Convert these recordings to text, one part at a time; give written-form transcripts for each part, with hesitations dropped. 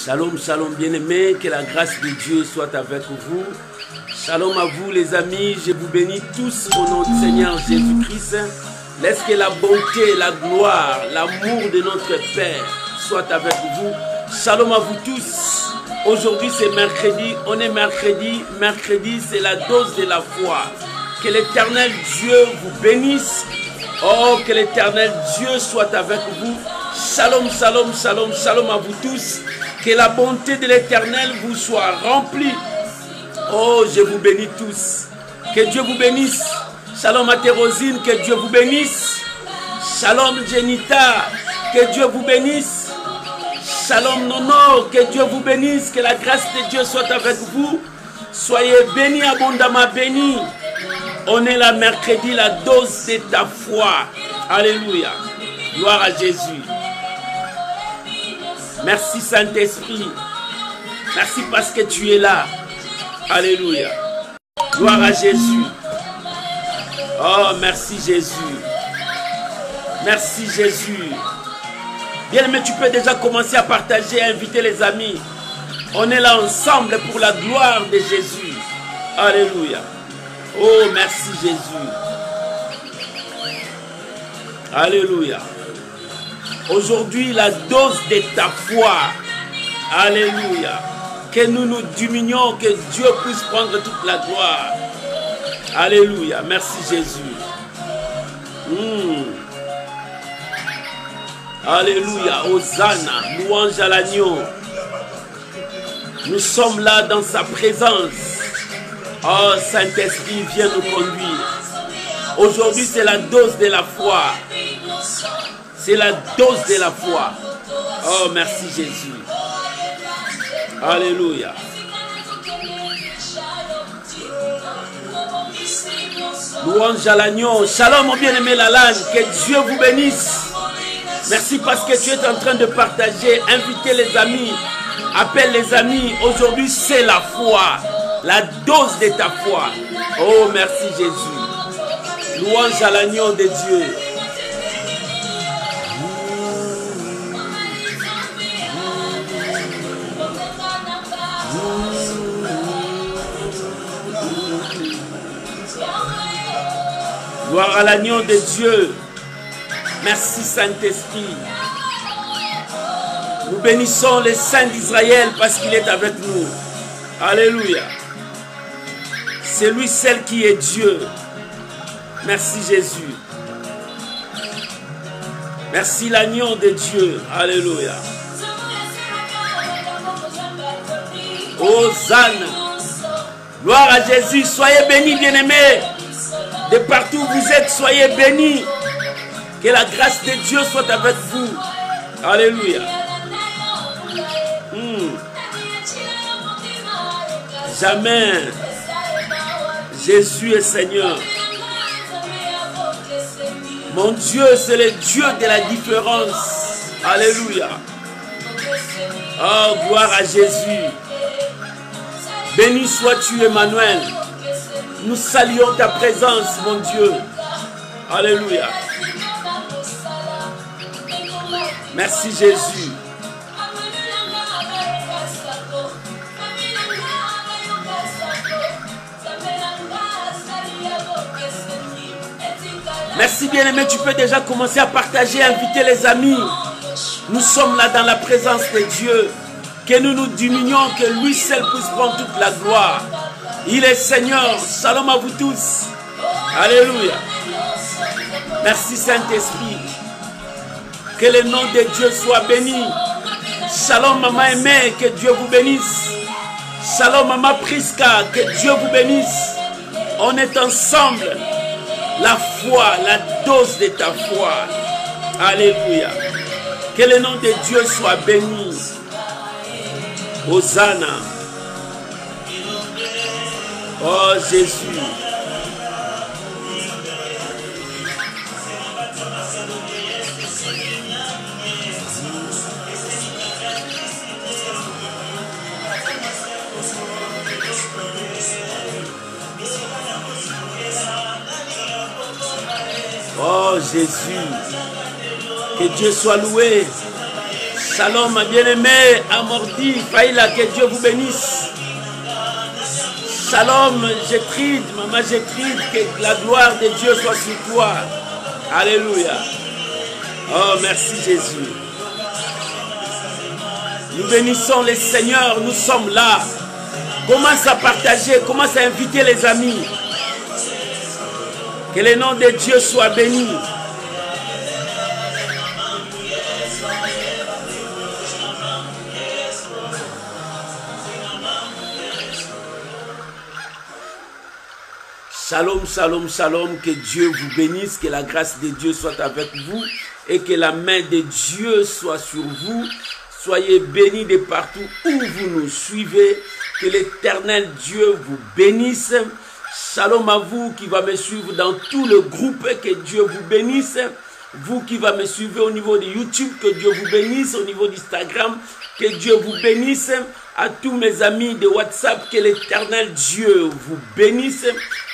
Shalom, shalom bien-aimés, que la grâce de Dieu soit avec vous. Shalom à vous les amis, je vous bénis tous au nom du Seigneur Jésus-Christ. Laisse que la bonté, la gloire, l'amour de notre Père soit avec vous. Shalom à vous tous. Aujourd'hui c'est mercredi, on est mercredi. Mercredi c'est la dose de la foi. Que l'Éternel Dieu vous bénisse. Oh, que l'Éternel Dieu soit avec vous. Shalom, shalom, shalom, shalom à vous tous. Que la bonté de l'Éternel vous soit remplie. Oh, je vous bénis tous. Que Dieu vous bénisse. Shalom à Thérosine, que Dieu vous bénisse. Shalom Jenita, que Dieu vous bénisse. Shalom Nono, que Dieu vous bénisse. Que la grâce de Dieu soit avec vous. Soyez bénis, abondamment bénis. On est là mercredi, la dose de ta foi. Alléluia. Gloire à Jésus. Merci Saint-Esprit. Merci parce que tu es là. Alléluia. Gloire à Jésus. Oh, merci Jésus. Merci Jésus. Bien aimé, tu peux déjà commencer à partager, à inviter les amis. On est là ensemble pour la gloire de Jésus. Alléluia. Oh, merci Jésus. Alléluia. Aujourd'hui, la dose de ta foi. Alléluia. Que nous nous diminuions, que Dieu puisse prendre toute la gloire. Alléluia. Merci Jésus. Alléluia. Hosanna. Louange à l'agneau. Nous sommes là dans sa présence. Oh, Saint-Esprit, viens nous conduire. Aujourd'hui, c'est la dose de la foi. C'est la dose de la foi. Oh, merci Jésus. Alléluia. Louange à l'agneau. Shalom, mon bien-aimé Lalanne. Que Dieu vous bénisse. Merci parce que tu es en train de partager. Inviter les amis. Appelle les amis. Aujourd'hui, c'est la foi. La dose de ta foi. Oh, merci Jésus. Louange à l'agneau de Dieu. Gloire à l'agneau de Dieu. Merci Saint-Esprit. Nous bénissons les saints d'Israël parce qu'il est avec nous. Alléluia. C'est lui seul qui est Dieu. Merci Jésus. Merci l'agneau de Dieu. Alléluia. Hosanna. Gloire à Jésus. Soyez bénis, bien-aimés. De partout où vous êtes, soyez bénis. Que la grâce de Dieu soit avec vous. Alléluia. Jamais. Jésus est Seigneur. Mon Dieu, c'est le Dieu de la différence. Alléluia. Oh, gloire à Jésus. Béni sois-tu, Emmanuel. Nous saluons ta présence, mon Dieu. Alléluia. Merci Jésus. Merci bien-aimé, tu peux déjà commencer à partager, inviter les amis. Nous sommes là dans la présence de Dieu. Que nous nous diminuions, que lui seul puisse prendre toute la gloire. Il est Seigneur. Shalom à vous tous. Alléluia. Merci Saint-Esprit. Que le nom de Dieu soit béni. Shalom maman aimée, que Dieu vous bénisse. Shalom maman Priska, que Dieu vous bénisse. On est ensemble. La foi, la dose de ta foi. Alléluia. Que le nom de Dieu soit béni. Hosanna. Oh Jésus. Oh Jésus. Que Dieu soit loué. Shalom, ma bien-aimé, Amordi, Faïla, que Dieu vous bénisse. Shalom, Gétrude, maman Gétrude, que la gloire de Dieu soit sur toi. Alléluia. Oh, merci Jésus. Nous bénissons les seigneurs, nous sommes là. Commence à partager, commence à inviter les amis. Que le nom de Dieu soit béni. Shalom, shalom, shalom, que Dieu vous bénisse, que la grâce de Dieu soit avec vous et que la main de Dieu soit sur vous. Soyez bénis de partout où vous nous suivez, que l'Éternel Dieu vous bénisse. Shalom à vous qui va me suivre dans tout le groupe, que Dieu vous bénisse. Vous qui va me suivre au niveau de YouTube, que Dieu vous bénisse. Au niveau d'Instagram, que Dieu vous bénisse. À tous mes amis de WhatsApp, que l'Éternel Dieu vous bénisse.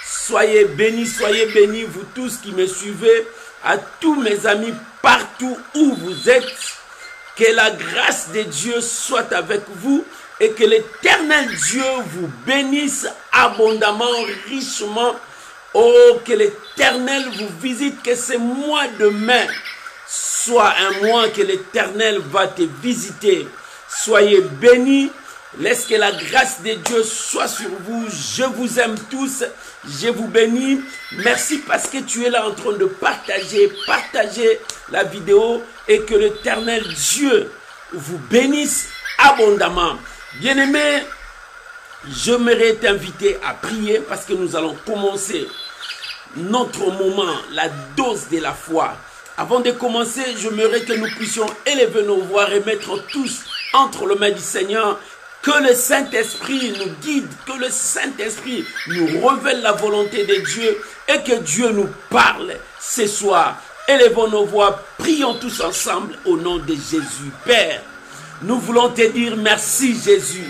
Soyez bénis, vous tous qui me suivez, à tous mes amis partout où vous êtes, que la grâce de Dieu soit avec vous et que l'Éternel Dieu vous bénisse abondamment, richement. Oh, que l'Éternel vous visite, que ce mois de mai soit un mois que l'Éternel va te visiter. Soyez bénis. Laisse que la grâce de Dieu soit sur vous. Je vous aime tous. Je vous bénis. Merci parce que tu es là en train de partager la vidéo et que l'Éternel Dieu vous bénisse abondamment. Bien-aimés, j'aimerais t'inviter à prier parce que nous allons commencer notre moment, la dose de la foi. Avant de commencer, j'aimerais que nous puissions élever nos voix et mettre tous entre les mains du Seigneur. Que le Saint-Esprit nous guide, que le Saint-Esprit nous révèle la volonté de Dieu et que Dieu nous parle ce soir. Élevons nos voix, prions tous ensemble au nom de Jésus. Père, nous voulons te dire merci Jésus.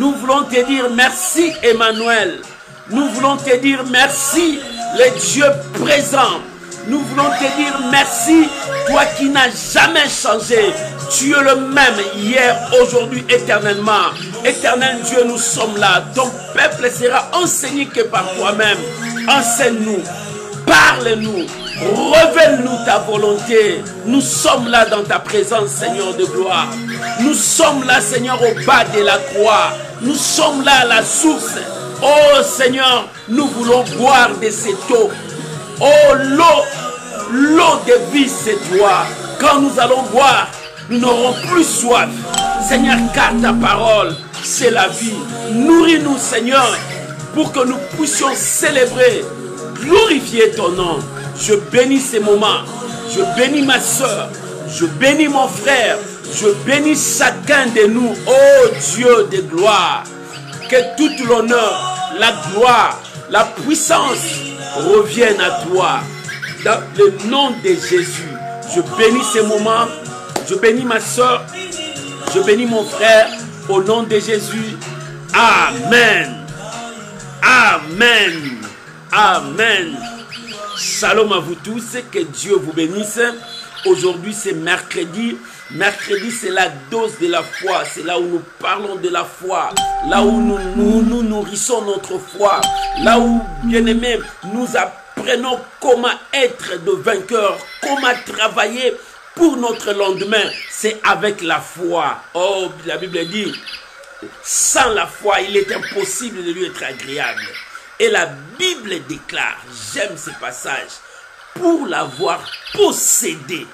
Nous voulons te dire merci Emmanuel. Nous voulons te dire merci le Dieu présent. Nous voulons te dire merci, toi qui n'as jamais changé. Tu es le même hier, aujourd'hui, éternellement. Éternel Dieu, nous sommes là. Ton peuple sera enseigné que par toi-même. Enseigne-nous, parle-nous, révèle-nous ta volonté. Nous sommes là dans ta présence, Seigneur de gloire. Nous sommes là, Seigneur, au bas de la croix. Nous sommes là à la source. Oh Seigneur, nous voulons boire de cette eau. Oh, l'eau de vie, c'est toi. Quand nous allons boire, nous n'aurons plus soif. Seigneur, car ta parole, c'est la vie. Nourris-nous, Seigneur, pour que nous puissions célébrer, glorifier ton nom. Je bénis ces moments. Je bénis ma soeur. Je bénis mon frère. Je bénis chacun de nous. Oh Dieu de gloire. Que tout l'honneur, la gloire, la puissance reviennent à toi. Dans le nom de Jésus, je bénis ces moments. Je bénis ma soeur. Je bénis mon frère. Au nom de Jésus. Amen. Amen. Amen. Shalom à vous tous. Que Dieu vous bénisse. Aujourd'hui, c'est mercredi. Mercredi, c'est la dose de la foi. C'est là où nous parlons de la foi. Là où nous nourrissons notre foi. Là où, bien-aimés, nous apprenons comment être de vainqueurs. Comment travailler pour notre lendemain. C'est avec la foi. Oh, la Bible dit, sans la foi, il est impossible de lui être agréable. Et la Bible déclare, j'aime ce passage, pour l'avoir possédé,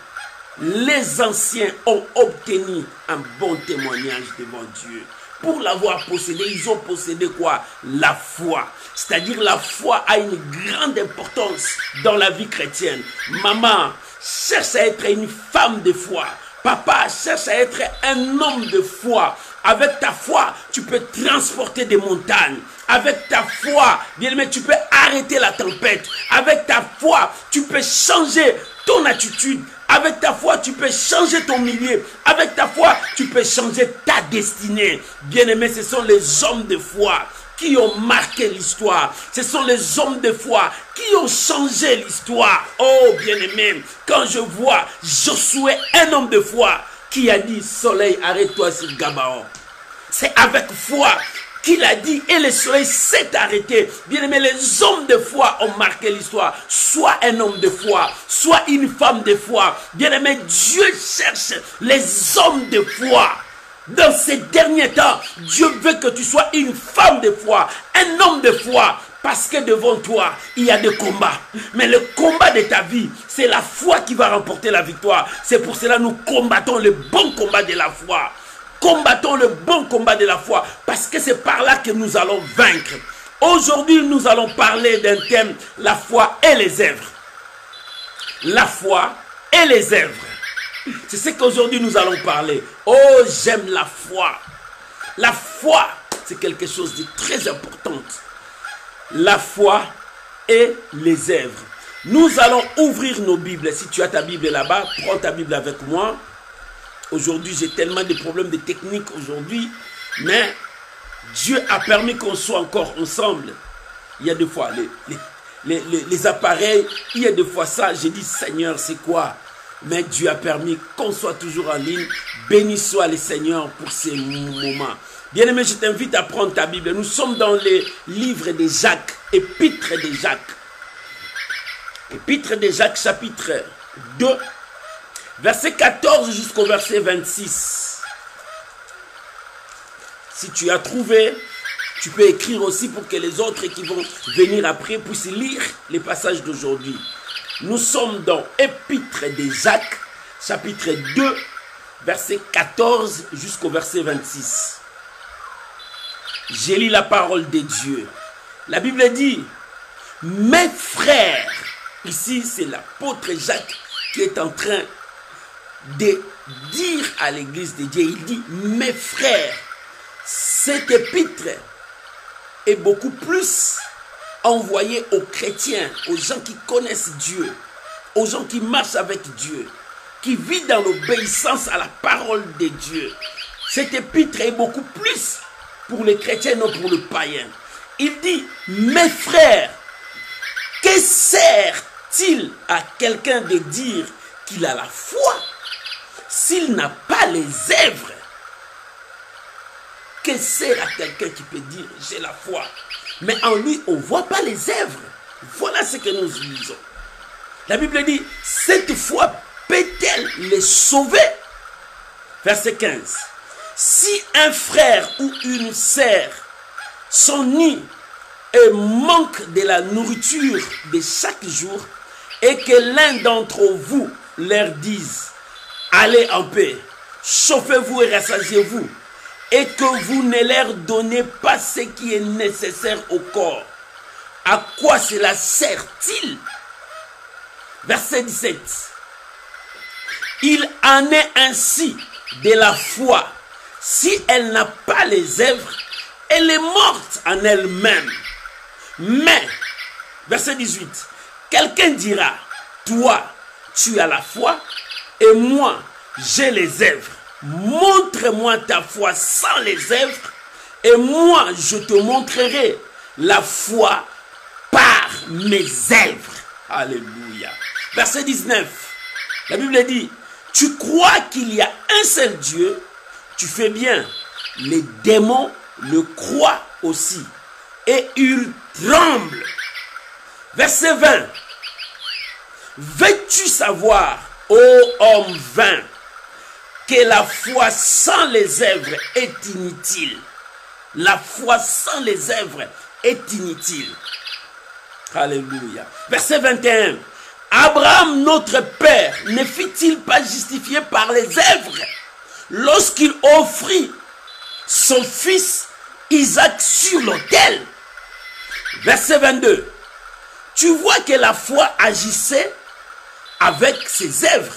les anciens ont obtenu un bon témoignage devant Dieu. Pour l'avoir possédé, ils ont possédé quoi? La foi. C'est-à-dire la foi a une grande importance dans la vie chrétienne. Maman, cherche à être une femme de foi. Papa, cherche à être un homme de foi. Avec ta foi, tu peux transporter des montagnes. Avec ta foi, bien-aimé, tu peux arrêter la tempête. Avec ta foi, tu peux changer ton attitude. Avec ta foi, tu peux changer ton milieu. Avec ta foi, tu peux changer ta destinée. Bien-aimé, ce sont les hommes de foi qui ont marqué l'histoire. Ce sont les hommes de foi qui ont changé l'histoire. Oh, bien-aimé, quand je vois Josué, un homme de foi, qui a dit, soleil, arrête-toi sur Gabaon. C'est avec foi qu'il a dit, et le soleil s'est arrêté. Bien-aimés, les hommes de foi ont marqué l'histoire. Soit un homme de foi, soit une femme de foi. Bien-aimés, Dieu cherche les hommes de foi. Dans ces derniers temps, Dieu veut que tu sois une femme de foi, un homme de foi. Parce que devant toi, il y a des combats. Mais le combat de ta vie, c'est la foi qui va remporter la victoire. C'est pour cela que nous combattons le bon combat de la foi. Combattons le bon combat de la foi. Parce que c'est par là que nous allons vaincre. Aujourd'hui, nous allons parler d'un thème, la foi et les œuvres. La foi et les œuvres. C'est ce qu'aujourd'hui nous allons parler. Oh, j'aime la foi. La foi, c'est quelque chose de très important. La foi et les œuvres. Nous allons ouvrir nos Bibles. Si tu as ta Bible là-bas, prends ta Bible avec moi. Aujourd'hui, j'ai tellement de problèmes de technique aujourd'hui, mais Dieu a permis qu'on soit encore ensemble. Il y a des fois les appareils, il y a des fois ça, j'ai dit Seigneur, c'est quoi? Mais Dieu a permis qu'on soit toujours en ligne. Béni soit le Seigneur pour ces moments. Bien-aimé, je t'invite à prendre ta Bible. Nous sommes dans les livres de Jacques, épître de Jacques. Épître de Jacques, chapitre 2, verset 14 jusqu'au verset 26. Si tu as trouvé, tu peux écrire aussi pour que les autres qui vont venir après puissent lire les passages d'aujourd'hui. Nous sommes dans Épître de Jacques, chapitre 2, verset 14 jusqu'au verset 26. J'ai lu la parole de Dieu. La Bible dit, mes frères, ici c'est l'apôtre Jacques qui est en train de dire à l'église de Dieu, il dit, mes frères, cet épître est beaucoup plus envoyé aux chrétiens, aux gens qui connaissent Dieu, aux gens qui marchent avec Dieu, qui vivent dans l'obéissance à la parole de Dieu. Cet épître est beaucoup plus pour les chrétiens, non pour le païen. Il dit, mes frères, que sert-il à quelqu'un de dire qu'il a la foi s'il n'a pas les œuvres? Que sert à quelqu'un qui peut dire j'ai la foi, mais en lui on ne voit pas les œuvres? Voilà ce que nous lisons. La Bible dit, cette foi peut-elle les sauver? Verset 15. Si un frère ou une sœur sont nus et manquent de la nourriture de chaque jour, et que l'un d'entre vous leur dise, allez en paix, chauffez-vous et rassasiez-vous, et que vous ne leur donnez pas ce qui est nécessaire au corps, à quoi cela sert-il? Verset 17. Il en est ainsi de la foi. Si elle n'a pas les œuvres, elle est morte en elle-même. Mais, verset 18, quelqu'un dira, toi, tu as la foi, et moi, j'ai les œuvres. Montre-moi ta foi sans les œuvres, et moi, je te montrerai la foi par mes œuvres. Alléluia. Verset 19, la Bible dit, tu crois qu'il y a un seul Dieu, tu fais bien. Les démons le croient aussi, et ils tremblent. Verset 20. Veux-tu savoir, ô homme vain, que la foi sans les œuvres est inutile? La foi sans les œuvres est inutile. Alléluia. Verset 21. Abraham, notre père, ne fut-il pas justifié par les œuvres lorsqu'il offrit son fils Isaac sur l'autel? Verset 22. Tu vois que la foi agissait avec ses œuvres,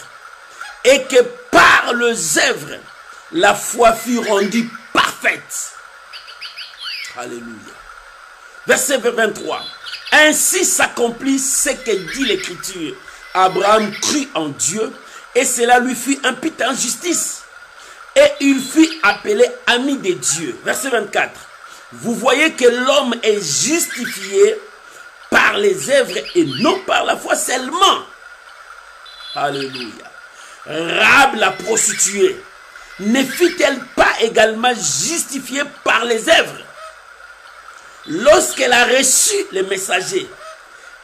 et que par les œuvres, la foi fut rendue parfaite. Alléluia. Verset 23. Ainsi s'accomplit ce que dit l'Écriture. Abraham crut en Dieu, et cela lui fut imputé en justice. Et il fut appelé ami de Dieu. Verset 24. Vous voyez que l'homme est justifié par les œuvres et non par la foi seulement. Alléluia. Rahab la prostituée, ne fut-elle pas également justifiée par les œuvres lorsqu'elle a reçu les messagers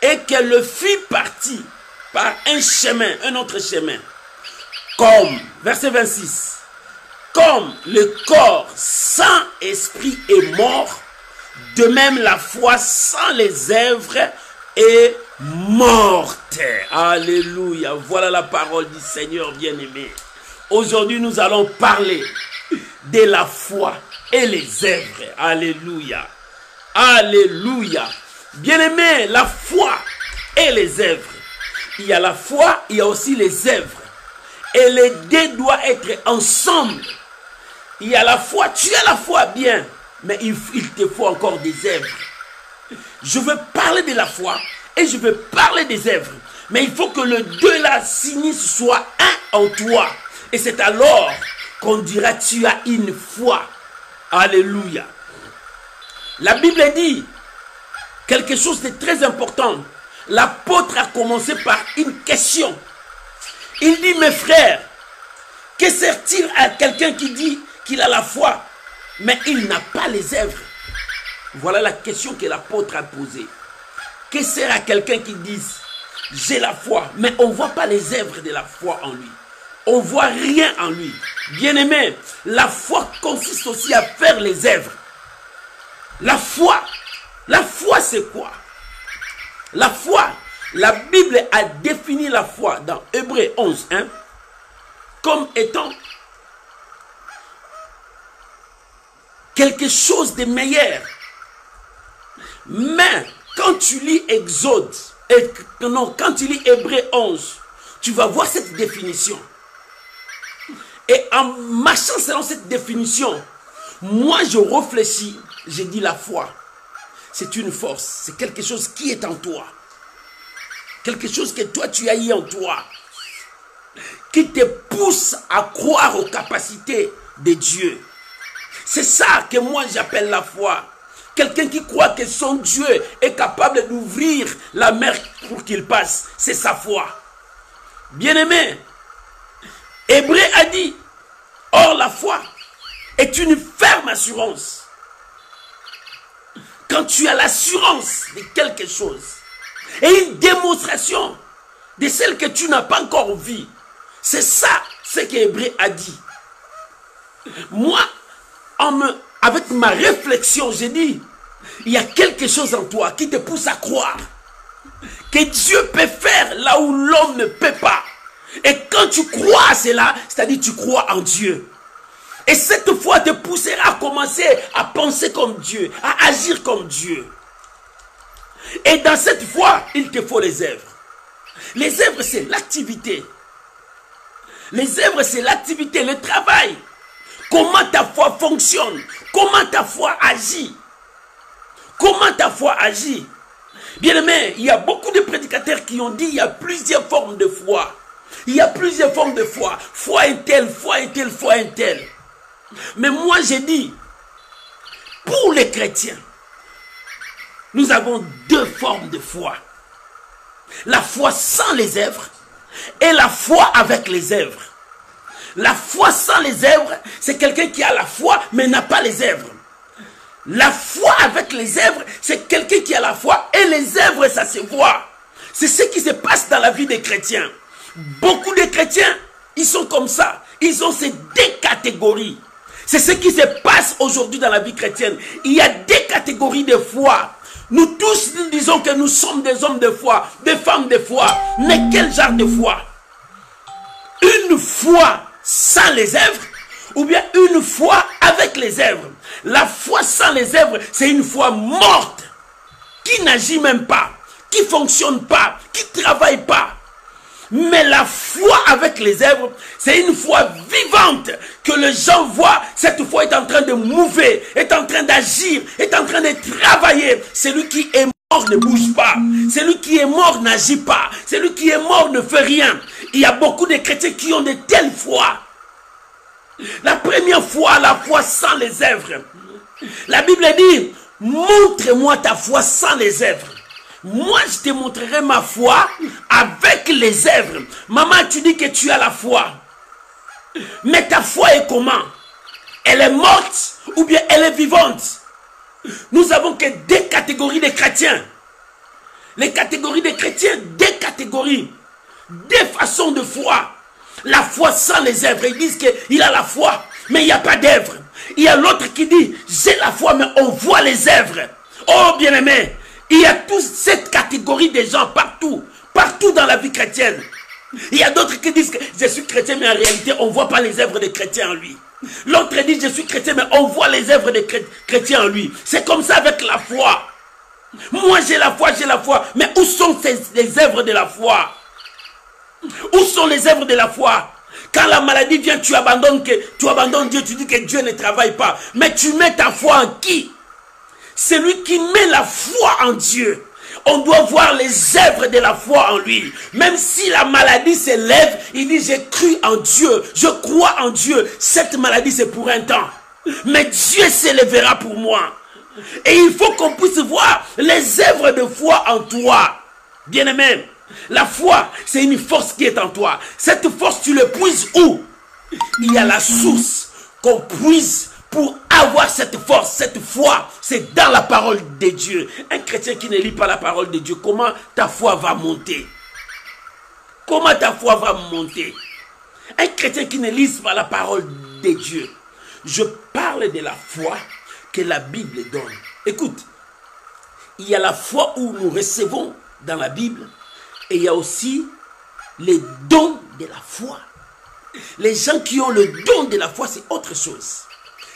et qu'elle le fit partie par un chemin, un autre chemin? Comme, verset 26, comme le corps sans esprit est mort, de même la foi sans les œuvres est morte. Alléluia. Voilà la parole du Seigneur bien-aimé. Aujourd'hui, nous allons parler de la foi et les œuvres. Alléluia. Alléluia. Bien-aimé, la foi et les œuvres. Il y a la foi, il y a aussi les œuvres. Et les deux doivent être ensemble. Il y a la foi, tu as la foi bien, mais il te faut encore des œuvres. Je veux parler de la foi et je veux parler des œuvres. Mais il faut que les deux là s'unissent, soit un en toi. Et c'est alors qu'on dira tu as une foi. Alléluia. La Bible dit quelque chose de très important. L'apôtre a commencé par une question. Il dit, mes frères, que sert-il à quelqu'un qui dit qu'il a la foi, mais il n'a pas les œuvres? Voilà la question que l'apôtre a posée. Que sert à quelqu'un qui dit, j'ai la foi, mais on ne voit pas les œuvres de la foi en lui. On ne voit rien en lui. Bien-aimé, la foi consiste aussi à faire les œuvres. La foi c'est quoi? La foi, la Bible a défini la foi dans Hébreux 11, 1, comme étant quelque chose de meilleur. Mais quand tu lis Exode, quand tu lis Hébreux 11, tu vas voir cette définition. Et en marchant selon cette définition, moi je réfléchis, je dis la foi. C'est une force, c'est quelque chose qui est en toi. Quelque chose que toi tu as eu en toi. Qui te pousse à croire aux capacités de Dieu. C'est ça que moi j'appelle la foi. Quelqu'un qui croit que son Dieu est capable d'ouvrir la mer pour qu'il passe. C'est sa foi. Bien-aimé, Hébreu a dit, or la foi est une ferme assurance. Quand tu as l'assurance de quelque chose et une démonstration de celle que tu n'as pas encore vue, c'est ça ce qu'Hébreu a dit. Moi, avec ma réflexion, j'ai dit, il y a quelque chose en toi qui te pousse à croire que Dieu peut faire là où l'homme ne peut pas. Et quand tu crois à cela, c'est-à-dire tu crois en Dieu. Et cette foi te poussera à commencer à penser comme Dieu, à agir comme Dieu. Et dans cette foi, il te faut les œuvres. Les œuvres, c'est l'activité. Les œuvres, c'est l'activité, le travail. Comment ta foi fonctionne? Comment ta foi agit? Comment ta foi agit? Bien aimé, il y a beaucoup de prédicateurs qui ont dit il y a plusieurs formes de foi. Il y a plusieurs formes de foi. Foi est telle, foi est telle, foi est telle. Mais moi j'ai dit, pour les chrétiens, nous avons deux formes de foi. La foi sans les œuvres et la foi avec les œuvres. La foi sans les œuvres, c'est quelqu'un qui a la foi mais n'a pas les œuvres. La foi avec les œuvres, c'est quelqu'un qui a la foi et les œuvres, ça se voit. C'est ce qui se passe dans la vie des chrétiens. Beaucoup de chrétiens, ils sont comme ça. Ils ont ces deux catégories. C'est ce qui se passe aujourd'hui dans la vie chrétienne. Il y a deux catégories de foi. Nous tous, nous disons que nous sommes des hommes de foi, des femmes de foi. Mais quel genre de foi? Une foi sans les œuvres ou bien une foi avec les œuvres? La foi sans les œuvres, c'est une foi morte, qui n'agit même pas, qui ne fonctionne pas, qui ne travaille pas. Mais la foi avec les œuvres, c'est une foi vivante que les gens voient. Cette foi est en train de mouver, est en train d'agir, est en train de travailler. Celui qui est mort ne bouge pas. Celui qui est mort n'agit pas. Celui qui est mort ne fait rien. Il y a beaucoup de chrétiens qui ont de telles foi. La première foi, la foi sans les œuvres. La Bible dit, montre-moi ta foi sans les œuvres. Moi, je te montrerai ma foi avec les œuvres. Maman, tu dis que tu as la foi. Mais ta foi est comment? Elle est morte ou bien elle est vivante? Nous avons que deux catégories de chrétiens. Les catégories de chrétiens, deux catégories. Deux façons de foi. La foi sans les œuvres. Ils disent qu'il a la foi, mais il n'y a pas d'œuvres. Il y a l'autre qui dit, j'ai la foi, mais on voit les œuvres. Oh bien-aimé, il y a toute cette catégorie de gens partout. Partout dans la vie chrétienne. Il y a d'autres qui disent que je suis chrétien, mais en réalité, on ne voit pas les œuvres des chrétiens en lui. L'autre dit, je suis chrétien, mais on voit les œuvres des chrétiens en lui. C'est comme ça avec la foi. Moi, j'ai la foi, mais où sont les œuvres de la foi? Où sont les œuvres de la foi? Quand la maladie vient, tu abandonnes Dieu, tu dis que Dieu ne travaille pas. Mais tu mets ta foi en qui? Celui qui met la foi en Dieu. On doit voir les œuvres de la foi en lui. Même si la maladie s'élève, il dit, j'ai cru en Dieu, je crois en Dieu. Cette maladie, c'est pour un temps. Mais Dieu s'élèvera pour moi. Et il faut qu'on puisse voir les œuvres de foi en toi. Bien-aimé, la foi, c'est une force qui est en toi. Cette force, tu le puises où? Il y a la source qu'on puise pour avoir cette force, cette foi. C'est dans la parole de Dieu. Un chrétien qui ne lit pas la parole de Dieu, comment ta foi va monter? Comment ta foi va monter? Un chrétien qui ne lit pas la parole de Dieu. Je parle de la foi que la Bible donne. Écoute, il y a la foi où nous recevons dans la Bible et il y a aussi les dons de la foi. Les gens qui ont le don de la foi, c'est autre chose.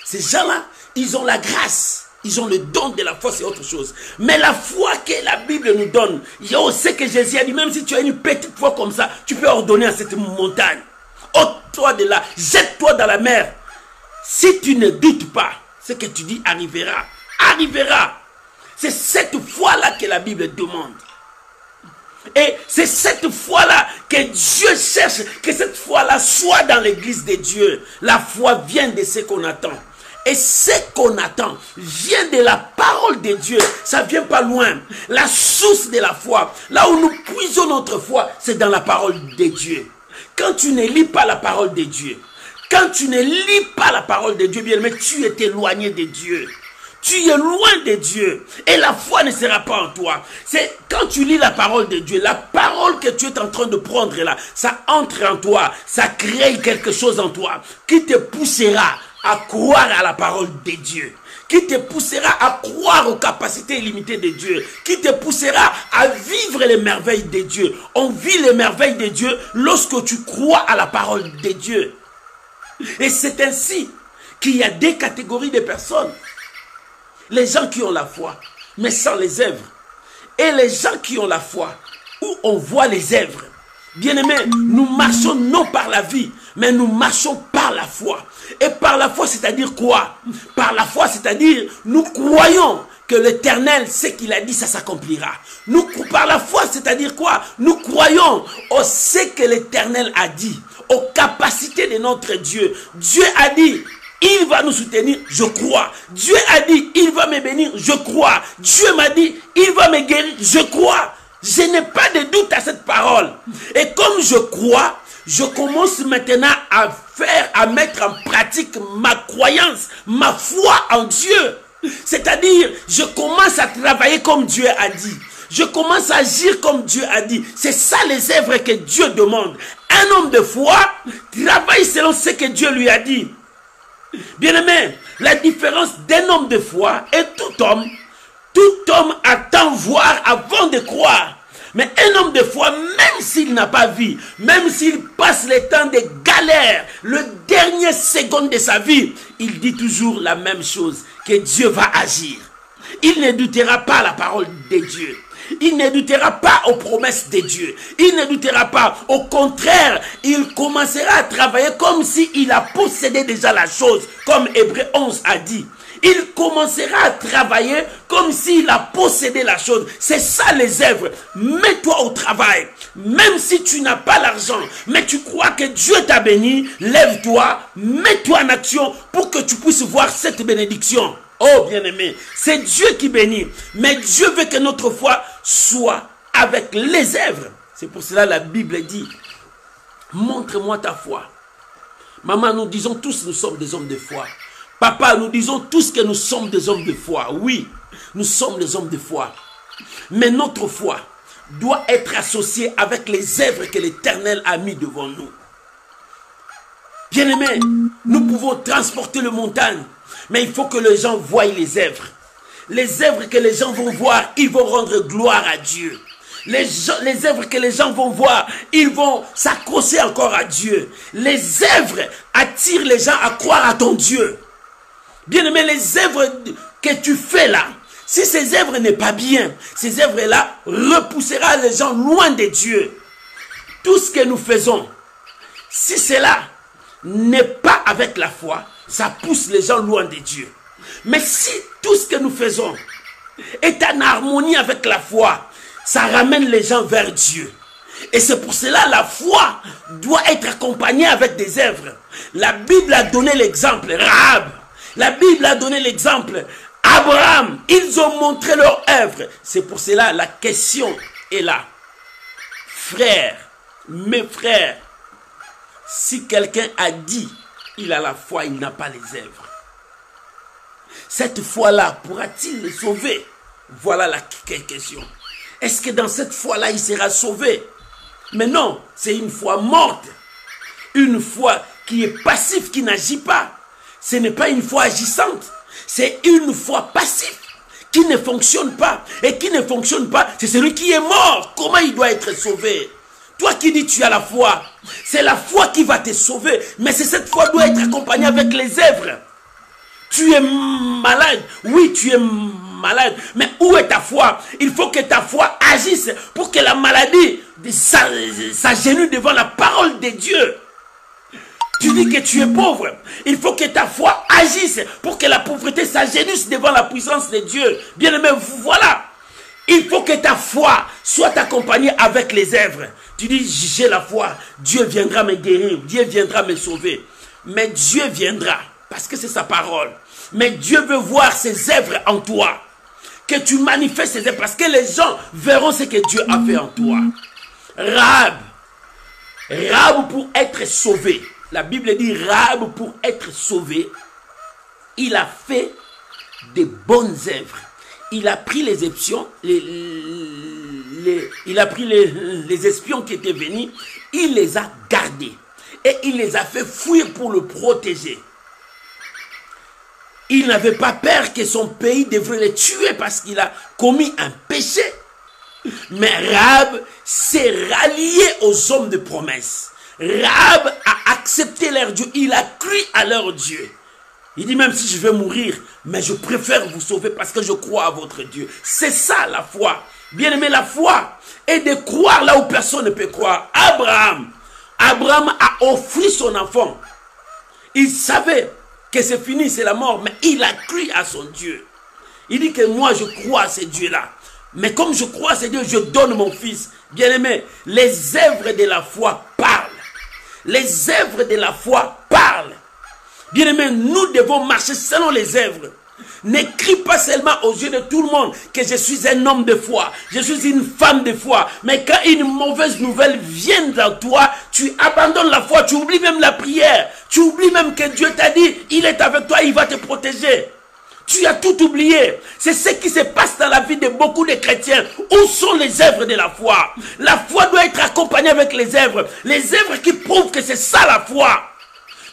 Ces gens-là, ils ont la grâce. Ils ont le don de la foi, c'est autre chose. Mais la foi que la Bible nous donne, il y a aussi que Jésus a dit, même si tu as une petite foi comme ça, tu peux ordonner à cette montagne. Ôte-toi de là, jette-toi dans la mer. Si tu ne doutes pas, ce que tu dis arrivera. Arrivera. C'est cette foi-là que la Bible demande. Et c'est cette foi-là que Dieu cherche, que cette foi-là soit dans l'église de Dieu. La foi vient de ce qu'on attend. Et ce qu'on attend vient de la parole de Dieu. Ça ne vient pas loin. La source de la foi, là où nous puisons notre foi, c'est dans la parole de Dieu. Quand tu ne lis pas la parole de Dieu, quand tu ne lis pas la parole de Dieu, bien, mais tu es éloigné de Dieu. Tu es loin de Dieu. Et la foi ne sera pas en toi. C'est quand tu lis la parole de Dieu, la parole que tu es en train de prendre là, ça entre en toi. Ça crée quelque chose en toi qui te poussera à croire à la parole de Dieu. Qui te poussera à croire aux capacités illimitées de Dieu. Qui te poussera à vivre les merveilles de Dieu. On vit les merveilles de Dieu lorsque tu crois à la parole de Dieu. Et c'est ainsi qu'il y a des catégories de personnes. Les gens qui ont la foi, mais sans les œuvres. Et les gens qui ont la foi, où on voit les œuvres. Bien-aimés, nous marchons non par la vie, mais nous marchons par la foi. Et par la foi, c'est-à-dire quoi? Par la foi, c'est-à-dire nous croyons que l'Éternel, ce qu'il a dit, ça s'accomplira. Par la foi, c'est-à-dire quoi? Nous croyons au ce que l'Éternel a dit, aux capacités de notre Dieu. Dieu a dit, il va nous soutenir, je crois. Dieu a dit, il va me bénir, je crois. Dieu m'a dit, il va me guérir, je crois. Je n'ai pas de doute à cette parole. Et comme je crois, je commence maintenant à mettre en pratique ma croyance, ma foi en Dieu. C'est-à-dire, je commence à travailler comme Dieu a dit. Je commence à agir comme Dieu a dit. C'est ça les œuvres que Dieu demande. Un homme de foi travaille selon ce que Dieu lui a dit. Bien-aimé, la différence d'un homme de foi et tout homme attend voir avant de croire. Mais un homme de foi, même s'il n'a pas vu, même s'il passe le temps de galère, le dernier seconde de sa vie, il dit toujours la même chose, que Dieu va agir. Il ne doutera pas à la parole de Dieu. Il ne doutera pas aux promesses de Dieu. Il ne doutera pas. Au contraire, il commencera à travailler comme s'il a possédé déjà la chose, comme Hébreu 11 a dit. Il commencera à travailler comme s'il a possédé la chose. C'est ça les œuvres. Mets-toi au travail. Même si tu n'as pas l'argent, mais tu crois que Dieu t'a béni, lève-toi, mets-toi en action pour que tu puisses voir cette bénédiction. Oh bien-aimé, c'est Dieu qui bénit. Mais Dieu veut que notre foi soit avec les œuvres. C'est pour cela que la Bible dit, montre-moi ta foi. Maman, nous disons tous nous sommes des hommes de foi. Papa, nous disons tous que nous sommes des hommes de foi. Oui, nous sommes des hommes de foi. Mais notre foi doit être associée avec les œuvres que l'Éternel a mis devant nous. Bien-aimés, nous pouvons transporter les montagnes, mais il faut que les gens voient les œuvres. Les œuvres que les gens vont voir, ils vont rendre gloire à Dieu. Les œuvres que les gens vont voir, ils vont s'accrocher encore à Dieu. Les œuvres attirent les gens à croire à ton Dieu. Bien-aimé, les œuvres que tu fais là, si ces œuvres n'est pas bien, ces œuvres-là repoussera les gens loin de Dieu. Tout ce que nous faisons, si cela n'est pas avec la foi, ça pousse les gens loin de Dieu. Mais si tout ce que nous faisons est en harmonie avec la foi, ça ramène les gens vers Dieu. Et c'est pour cela la foi doit être accompagnée avec des œuvres. La Bible a donné l'exemple, Rahab. La Bible a donné l'exemple, Abraham. Ils ont montré leur œuvre. C'est pour cela la question est là. Frères, mes frères, si quelqu'un a dit il a la foi, il n'a pas les œuvres, cette foi-là pourra-t-il le sauver? Voilà la question. Est-ce que dans cette foi-là, il sera sauvé? Mais non, c'est une foi morte. Une foi qui est passive, qui n'agit pas. Ce n'est pas une foi agissante. C'est une foi passive qui ne fonctionne pas. Et qui ne fonctionne pas, c'est celui qui est mort. Comment il doit être sauvé? Toi qui dis tu as la foi, c'est la foi qui va te sauver. Mais cette foi doit être accompagnée avec les œuvres. Tu es malade. Oui, tu es malade. Mais où est ta foi? Il faut que ta foi agisse pour que la maladie s'agenouille devant la parole de Dieu. Tu dis que tu es pauvre. Il faut que ta foi agisse pour que la pauvreté s'agenouille devant la puissance de Dieu. Bien-aimé, voilà. Il faut que ta foi soit accompagnée avec les œuvres. Tu dis, j'ai la foi. Dieu viendra me guérir. Dieu viendra me sauver. Mais Dieu viendra parce que c'est sa parole. Mais Dieu veut voir ses œuvres en toi. Que tu manifestes ses œuvres parce que les gens verront ce que Dieu a fait en toi. Rahab pour être sauvé. La Bible dit Rahab pour être sauvé, il a fait des bonnes œuvres. Il a pris les espions, il a pris les espions qui étaient venus, il les a gardés et il les a fait fuir pour le protéger. Il n'avait pas peur que son pays devrait le tuer parce qu'il a commis un péché. Mais Rahab s'est rallié aux hommes de promesse. Rahab a accepté leur Dieu, il a cru à leur Dieu. Il dit même si je vais mourir, mais je préfère vous sauver parce que je crois à votre Dieu. C'est ça la foi. Bien aimé, la foi est de croire là où personne ne peut croire. Abraham a offert son enfant. Il savait que c'est fini, c'est la mort, mais il a cru à son Dieu. Il dit que moi je crois à ce Dieu-là. Mais comme je crois à ce Dieu, je donne mon fils. Bien aimé, les œuvres de la foi parlent. Les œuvres de la foi parlent. Bien aimé, nous devons marcher selon les œuvres. N'écris pas seulement aux yeux de tout le monde que je suis un homme de foi, je suis une femme de foi. Mais quand une mauvaise nouvelle vient dans toi, tu abandonnes la foi, tu oublies même la prière. Tu oublies même que Dieu t'a dit, il est avec toi, il va te protéger. Tu as tout oublié. C'est ce qui se passe dans la vie de beaucoup de chrétiens. Où sont les œuvres de la foi? La foi doit être accompagnée avec les œuvres. Les œuvres qui prouvent que c'est ça la foi.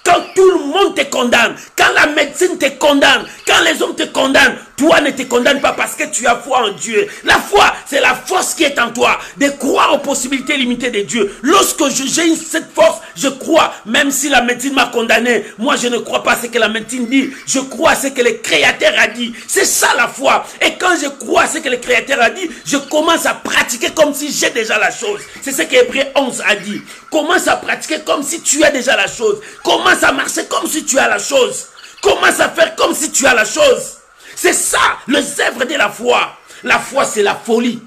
Quand tout le monde te condamne, quand la médecine te condamne, quand les hommes te condamnent, toi ne te condamne pas parce que tu as foi en Dieu. La foi, c'est la force qui est en toi, de croire aux possibilités limitées de Dieu. Lorsque j'ai cette force, je crois, même si la médecine m'a condamné, moi je ne crois pas à ce que la médecine dit, je crois à ce que le Créateur a dit. C'est ça la foi. Et quand je crois à ce que le Créateur a dit, je commence à pratiquer comme si j'ai déjà la chose. C'est ce que Hébreux 11 a dit. Commence à pratiquer comme si tu as déjà la chose. Commence à marcher comme si tu as la chose. Commence à faire comme si tu as la chose. C'est ça, les œuvres de la foi. La foi, c'est la folie.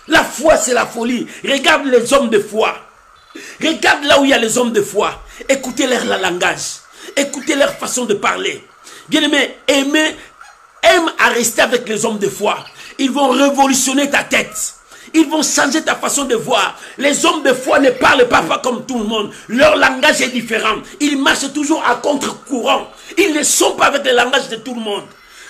La foi, c'est la folie. Regarde les hommes de foi. Regarde là où il y a les hommes de foi. Écoutez leur langage. Écoutez leur façon de parler. Bien-aimé, aimez aiment à rester avec les hommes de foi. Ils vont révolutionner ta tête. Ils vont changer ta façon de voir. Les hommes de foi ne parlent pas comme tout le monde. Leur langage est différent. Ils marchent toujours à contre-courant. Ils ne sont pas avec le langage de tout le monde.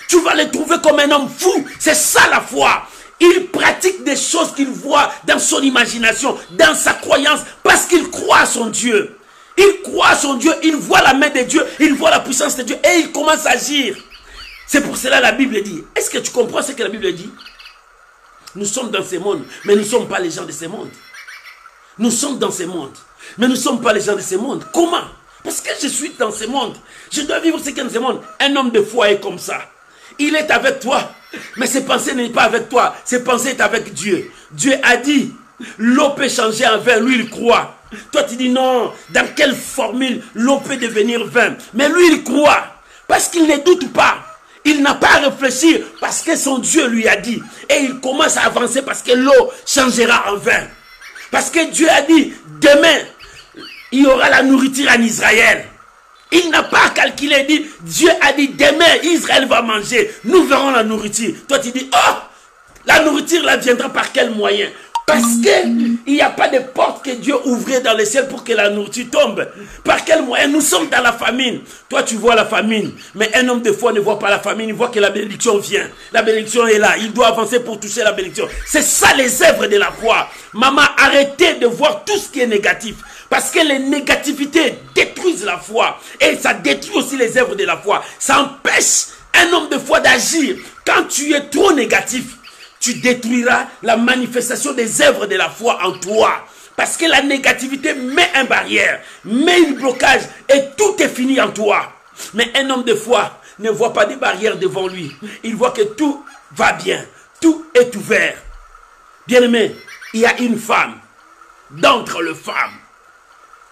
Tu vas les trouver comme un homme fou. C'est ça la foi. Il pratique des choses qu'il voit dans son imagination, dans sa croyance, parce qu'il croit à son Dieu. Il croit à son Dieu, il voit la main de Dieu, il voit la puissance de Dieu et il commence à agir. C'est pour cela que la Bible dit. Est-ce que tu comprends ce que la Bible dit? Nous sommes dans ce monde, mais nous ne sommes pas les gens de ce monde. Nous sommes dans ce monde, mais nous ne sommes pas les gens de ce monde. Comment? Parce que je suis dans ce monde. Je dois vivre ce qu'il y a dans ce monde. Un homme de foi est comme ça. Il est avec toi, mais ses pensées n'est pas avec toi. Ses pensées est avec Dieu. Dieu a dit, l'eau peut changer en vin. Lui, il croit. Toi, tu dis non. Dans quelle formule l'eau peut devenir vin? Mais lui, il croit. Parce qu'il ne doute pas. Il n'a pas à réfléchir parce que son Dieu lui a dit. Et il commence à avancer parce que l'eau changera en vin. Parce que Dieu a dit, demain, il y aura la nourriture en Israël. Il n'a pas calculé, il dit, Dieu a dit, demain, Israël va manger. Nous verrons la nourriture. Toi, tu dis, oh, la nourriture, là, viendra par quel moyen? Parce qu'il n'y a pas de porte que Dieu ouvrait dans le ciel pour que la nourriture tombe. Par quel moyen? Nous sommes dans la famine. Toi, tu vois la famine. Mais un homme de foi ne voit pas la famine. Il voit que la bénédiction vient. La bénédiction est là. Il doit avancer pour toucher la bénédiction. C'est ça les œuvres de la foi. Maman, arrêtez de voir tout ce qui est négatif. Parce que les négativités détruisent la foi. Et ça détruit aussi les œuvres de la foi. Ça empêche un homme de foi d'agir. Quand tu es trop négatif, tu détruiras la manifestation des œuvres de la foi en toi. Parce que la négativité met une barrière, met un blocage et tout est fini en toi. Mais un homme de foi ne voit pas de barrières devant lui. Il voit que tout va bien, tout est ouvert. Bien-aimé, il y a une femme d'entre les femmes.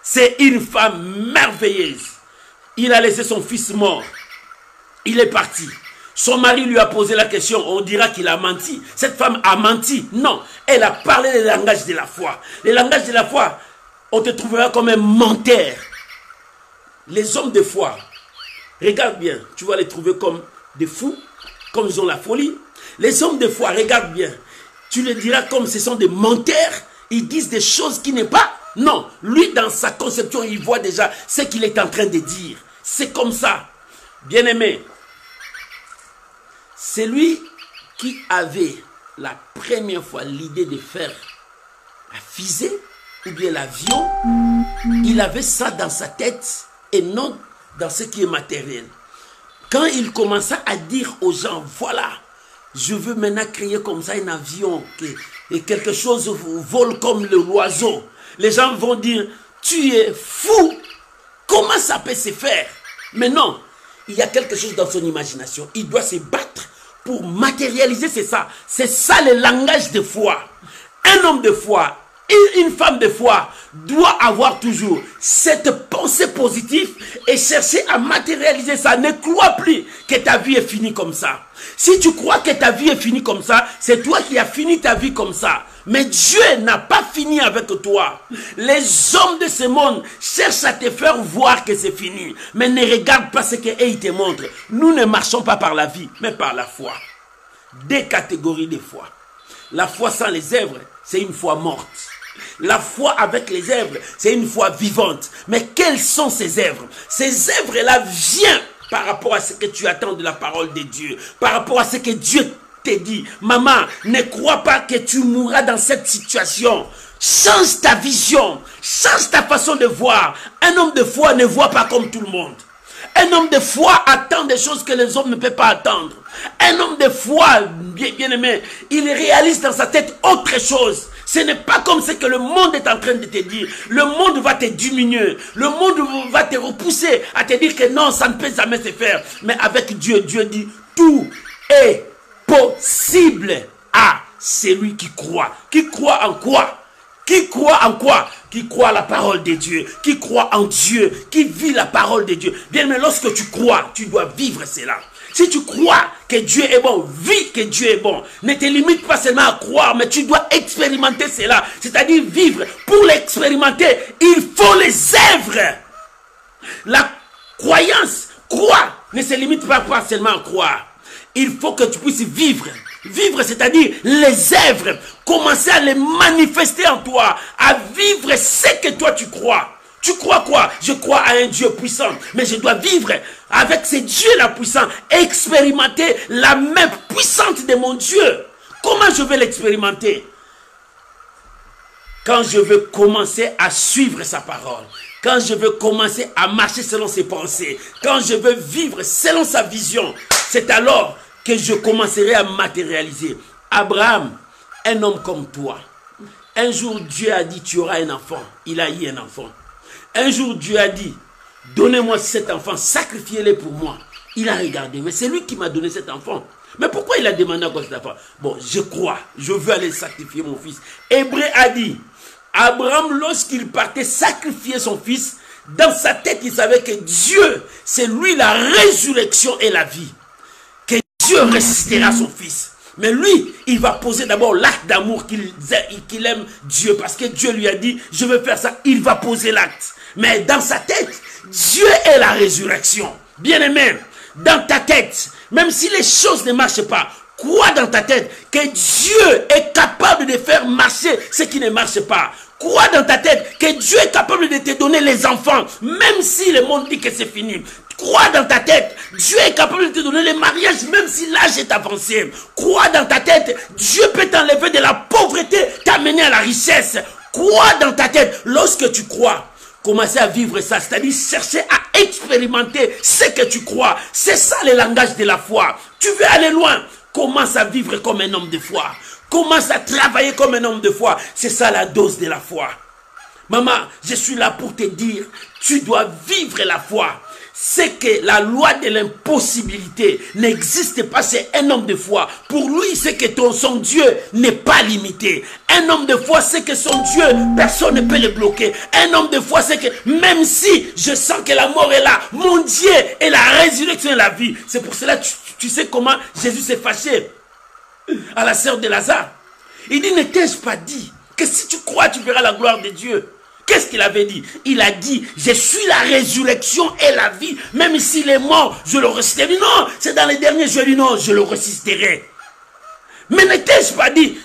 C'est une femme merveilleuse. Il a laissé son fils mort. Il est parti. Son mari lui a posé la question, on dira qu'il a menti. Cette femme a menti. Non, elle a parlé le langage de la foi. Le langage de la foi, on te trouvera comme un menteur. Les hommes de foi, regarde bien, tu vas les trouver comme des fous, comme ils ont la folie. Les hommes de foi, regarde bien, tu les diras comme ce sont des menteurs. Ils disent des choses qui n'est pas. Non, lui dans sa conception, il voit déjà ce qu'il est en train de dire. C'est comme ça. Bien-aimé, c'est lui qui avait la première fois l'idée de faire la fusée ou bien l'avion. Il avait ça dans sa tête et non dans ce qui est matériel. Quand il commença à dire aux gens, voilà, je veux maintenant créer comme ça un avion et quelque chose vole comme l'oiseau. Les gens vont dire, tu es fou, comment ça peut se faire? Mais non, il y a quelque chose dans son imagination. Il doit se battre pour matérialiser, c'est ça. C'est ça le langage de foi. Un homme de foi, une femme de foi doit avoir toujours cette pensée positive et chercher à matérialiser ça. Ne crois plus que ta vie est finie comme ça. Si tu crois que ta vie est finie comme ça, c'est toi qui as fini ta vie comme ça. Mais Dieu n'a pas fini avec toi. Les hommes de ce monde cherchent à te faire voir que c'est fini. Mais ne regarde pas ce qu'ils te montrent. Nous ne marchons pas par la vie, mais par la foi. Deux catégories de foi. La foi sans les œuvres, c'est une foi morte. La foi avec les œuvres, c'est une foi vivante. Mais quelles sont ces œuvres? Ces œuvres-là viennent par rapport à ce que tu attends de la parole de Dieu. Par rapport à ce que Dieu te dit. Maman, ne crois pas que tu mourras dans cette situation. Change ta vision. Change ta façon de voir. Un homme de foi ne voit pas comme tout le monde. Un homme de foi attend des choses que les hommes ne peuvent pas attendre. Un homme de foi, bien aimé, il réalise dans sa tête autre chose. Ce n'est pas comme ce que le monde est en train de te dire. Le monde va te diminuer. Le monde va te repousser à te dire que non, ça ne peut jamais se faire. Mais avec Dieu, Dieu dit, tout est possible à celui qui croit. Qui croit en quoi? Qui croit en quoi? Qui croit à la parole de Dieu, qui croit en Dieu, qui vit la parole de Dieu. Bien, mais lorsque tu crois, tu dois vivre cela. Si tu crois que Dieu est bon, vis que Dieu est bon. Ne te limite pas seulement à croire, mais tu dois expérimenter cela. C'est-à-dire vivre. Pour l'expérimenter, il faut les œuvres. La croyance, croire, ne se limite pas seulement à croire. il faut que tu puisses vivre. Vivre, c'est-à-dire les œuvres. Commencer à les manifester en toi. À vivre ce que toi tu crois. Tu crois quoi? Je crois à un Dieu puissant. Mais je dois vivre avec ce Dieu-là puissant. Expérimenter la main puissante de mon Dieu. Comment je vais l'expérimenter? Quand je veux commencer à suivre sa parole. Quand je veux commencer à marcher selon ses pensées. Quand je veux vivre selon sa vision. C'est alors que je commencerai à matérialiser. Abraham, un homme comme toi. Un jour, Dieu a dit, tu auras un enfant. Il a eu un enfant. Un jour, Dieu a dit, donnez-moi cet enfant, sacrifiez-le pour moi. Il a regardé, mais c'est lui qui m'a donné cet enfant. Mais pourquoi il a demandé encore cet enfant? Bon, je crois, je veux aller sacrifier mon fils. Hébreu a dit, Abraham, lorsqu'il partait sacrifier son fils, dans sa tête, il savait que Dieu, c'est lui la résurrection et la vie. Que Dieu ressuscitera son fils. Mais lui, il va poser d'abord l'acte d'amour qu'il aime Dieu. Parce que Dieu lui a dit, je veux faire ça. Il va poser l'acte. Mais dans sa tête, Dieu est la résurrection. Bien-aimé, dans ta tête, même si les choses ne marchent pas, crois dans ta tête que Dieu est capable de faire marcher ce qui ne marche pas. Crois dans ta tête que Dieu est capable de te donner les enfants, même si le monde dit que c'est fini. Crois dans ta tête, Dieu est capable de te donner les mariages, même si l'âge est avancé. Crois dans ta tête, Dieu peut t'enlever de la pauvreté, t'amener à la richesse. Crois dans ta tête, lorsque tu crois, commencez à vivre ça, c'est-à-dire chercher à expérimenter ce que tu crois. C'est ça le langage de la foi. Tu veux aller loin, commence à vivre comme un homme de foi. Commence à travailler comme un homme de foi. C'est ça la dose de la foi. Maman, je suis là pour te dire, tu dois vivre la foi. C'est que la loi de l'impossibilité n'existe pas, c'est un homme de foi. Pour lui, c'est que son Dieu n'est pas limité. Un homme de foi, c'est que son Dieu, personne ne peut le bloquer. Un homme de foi, c'est que même si je sens que la mort est là, mon Dieu est la résurrection et la vie. C'est pour cela, tu sais comment Jésus s'est fâché à la sœur de Lazare. Il dit, ne t'ai-je pas dit que si tu crois, tu verras la gloire de Dieu? Qu'est-ce qu'il avait dit? Il a dit, je suis la résurrection et la vie. Même s'il est mort, je le ressusciterai. Non, c'est dans les derniers jours. Il dit, non, je le ressusciterai. Mais ne t'ai-je pas dit,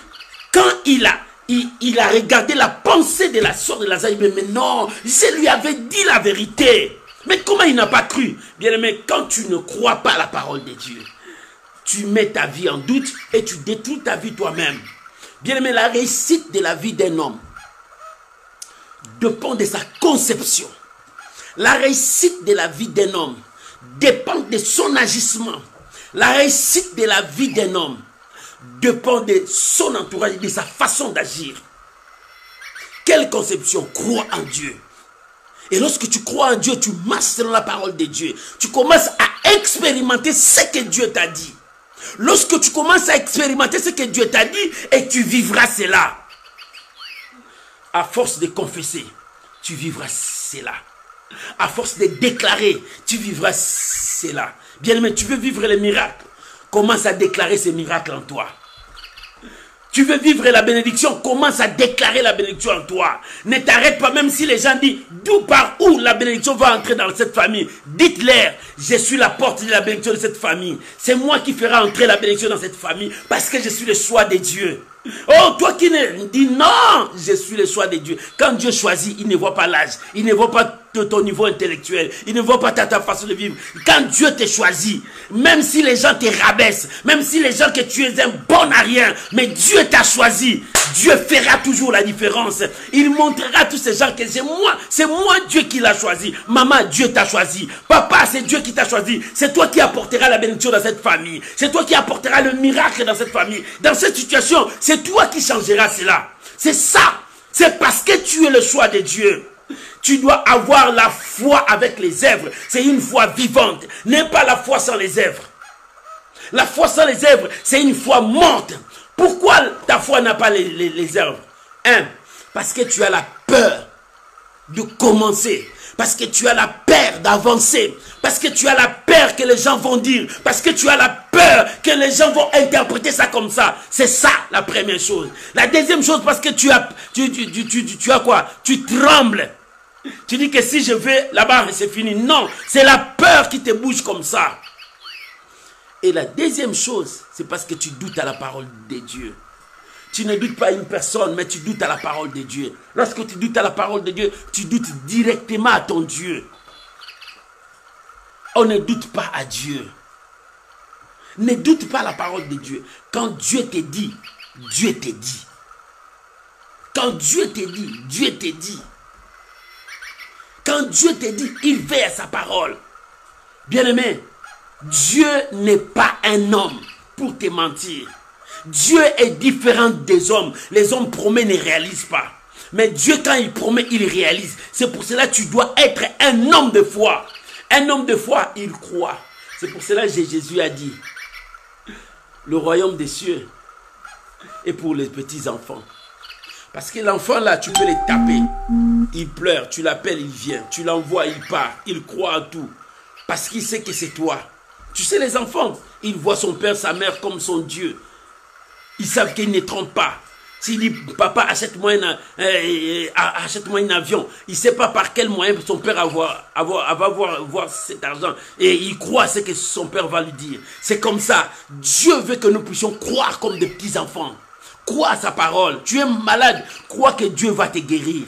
quand il a regardé la pensée de la sœur de Lazare, il dit, mais non, je lui avais dit la vérité. Mais comment il n'a pas cru? Bien aimé, quand tu ne crois pas à la parole de Dieu, tu mets ta vie en doute et tu détruis ta vie toi-même. Bien aimé, la réussite de la vie d'un homme dépend de sa conception. La réussite de la vie d'un homme dépend de son agissement. La réussite de la vie d'un homme dépend de son entourage, de sa façon d'agir. Quelle conception? Crois en Dieu. Et lorsque tu crois en Dieu, tu marches selon la parole de Dieu. Tu commences à expérimenter ce que Dieu t'a dit. Lorsque tu commences à expérimenter ce que Dieu t'a dit, et tu vivras cela. À force de confesser, tu vivras cela. À force de déclarer, tu vivras cela. Bien aimé, tu veux vivre les miracles, commence à déclarer ces miracles en toi. Tu veux vivre la bénédiction, commence à déclarer la bénédiction en toi. Ne t'arrête pas, même si les gens disent d'où par où la bénédiction va entrer dans cette famille. Dites-leur, je suis la porte de la bénédiction de cette famille. C'est moi qui ferai entrer la bénédiction dans cette famille parce que je suis le choix de Dieu. Oh, toi qui dis non, je suis le choix de Dieu. Quand Dieu choisit, il ne voit pas l'âge, il ne voit pas ton niveau intellectuel, il ne voit pas ta façon de vivre. Quand Dieu te choisit, même si les gens te rabaissent, même si les gens que tu es un bon à rien, mais Dieu t'a choisi, Dieu fera toujours la différence. Il montrera à tous ces gens que c'est moi Dieu qui l'a choisi. Maman, Dieu t'a choisi. Papa, c'est Dieu qui t'a choisi. C'est toi qui apporteras la bénédiction dans cette famille. C'est toi qui apporteras le miracle dans cette famille. Dans cette situation, c'est toi qui changeras cela. C'est ça. C'est parce que tu es le choix de Dieu. Tu dois avoir la foi avec les œuvres. C'est une foi vivante. N'aie pas la foi sans les œuvres. La foi sans les œuvres, c'est une foi morte. Pourquoi ta foi n'a pas les œuvres? Parce que tu as la peur de commencer. Parce que tu as la peur d'avancer. Parce que tu as la peur que les gens vont dire. Parce que tu as la peur que les gens vont interpréter ça comme ça. C'est ça la première chose. La deuxième chose, parce que tu as quoi? Tu trembles. Tu dis que si je vais là-bas, c'est fini. Non, c'est la peur qui te bouge comme ça. Et la deuxième chose, c'est parce que tu doutes à la parole de Dieu. Tu ne doutes pas à une personne, mais tu doutes à la parole de Dieu. Lorsque tu doutes à la parole de Dieu, tu doutes directement à ton Dieu. On ne doute pas à Dieu. Ne doute pas à la parole de Dieu. Quand Dieu te dit, Dieu te dit. Quand Dieu te dit, Dieu te dit. Quand Dieu te dit, il veille à sa parole. Bien-aimé, Dieu n'est pas un homme pour te mentir. Dieu est différent des hommes. Les hommes promettent, ne réalisent pas. Mais Dieu, quand il promet, il réalise. C'est pour cela que tu dois être un homme de foi. Un homme de foi, il croit. C'est pour cela que Jésus a dit, le royaume des cieux est pour les petits enfants. Parce que l'enfant là, tu peux les taper. Il pleure, tu l'appelles, il vient. Tu l'envoies, il part. Il croit en tout. Parce qu'il sait que c'est toi. Tu sais, les enfants, ils voient son père, sa mère comme son Dieu. Ils savent qu'ils ne trompent pas. S'il dit, papa, achète-moi un avion, il ne sait pas par quel moyen son père va voir cet argent. Et il croit ce que son père va lui dire. C'est comme ça. Dieu veut que nous puissions croire comme des petits-enfants. Crois à sa parole. Tu es malade, crois que Dieu va te guérir.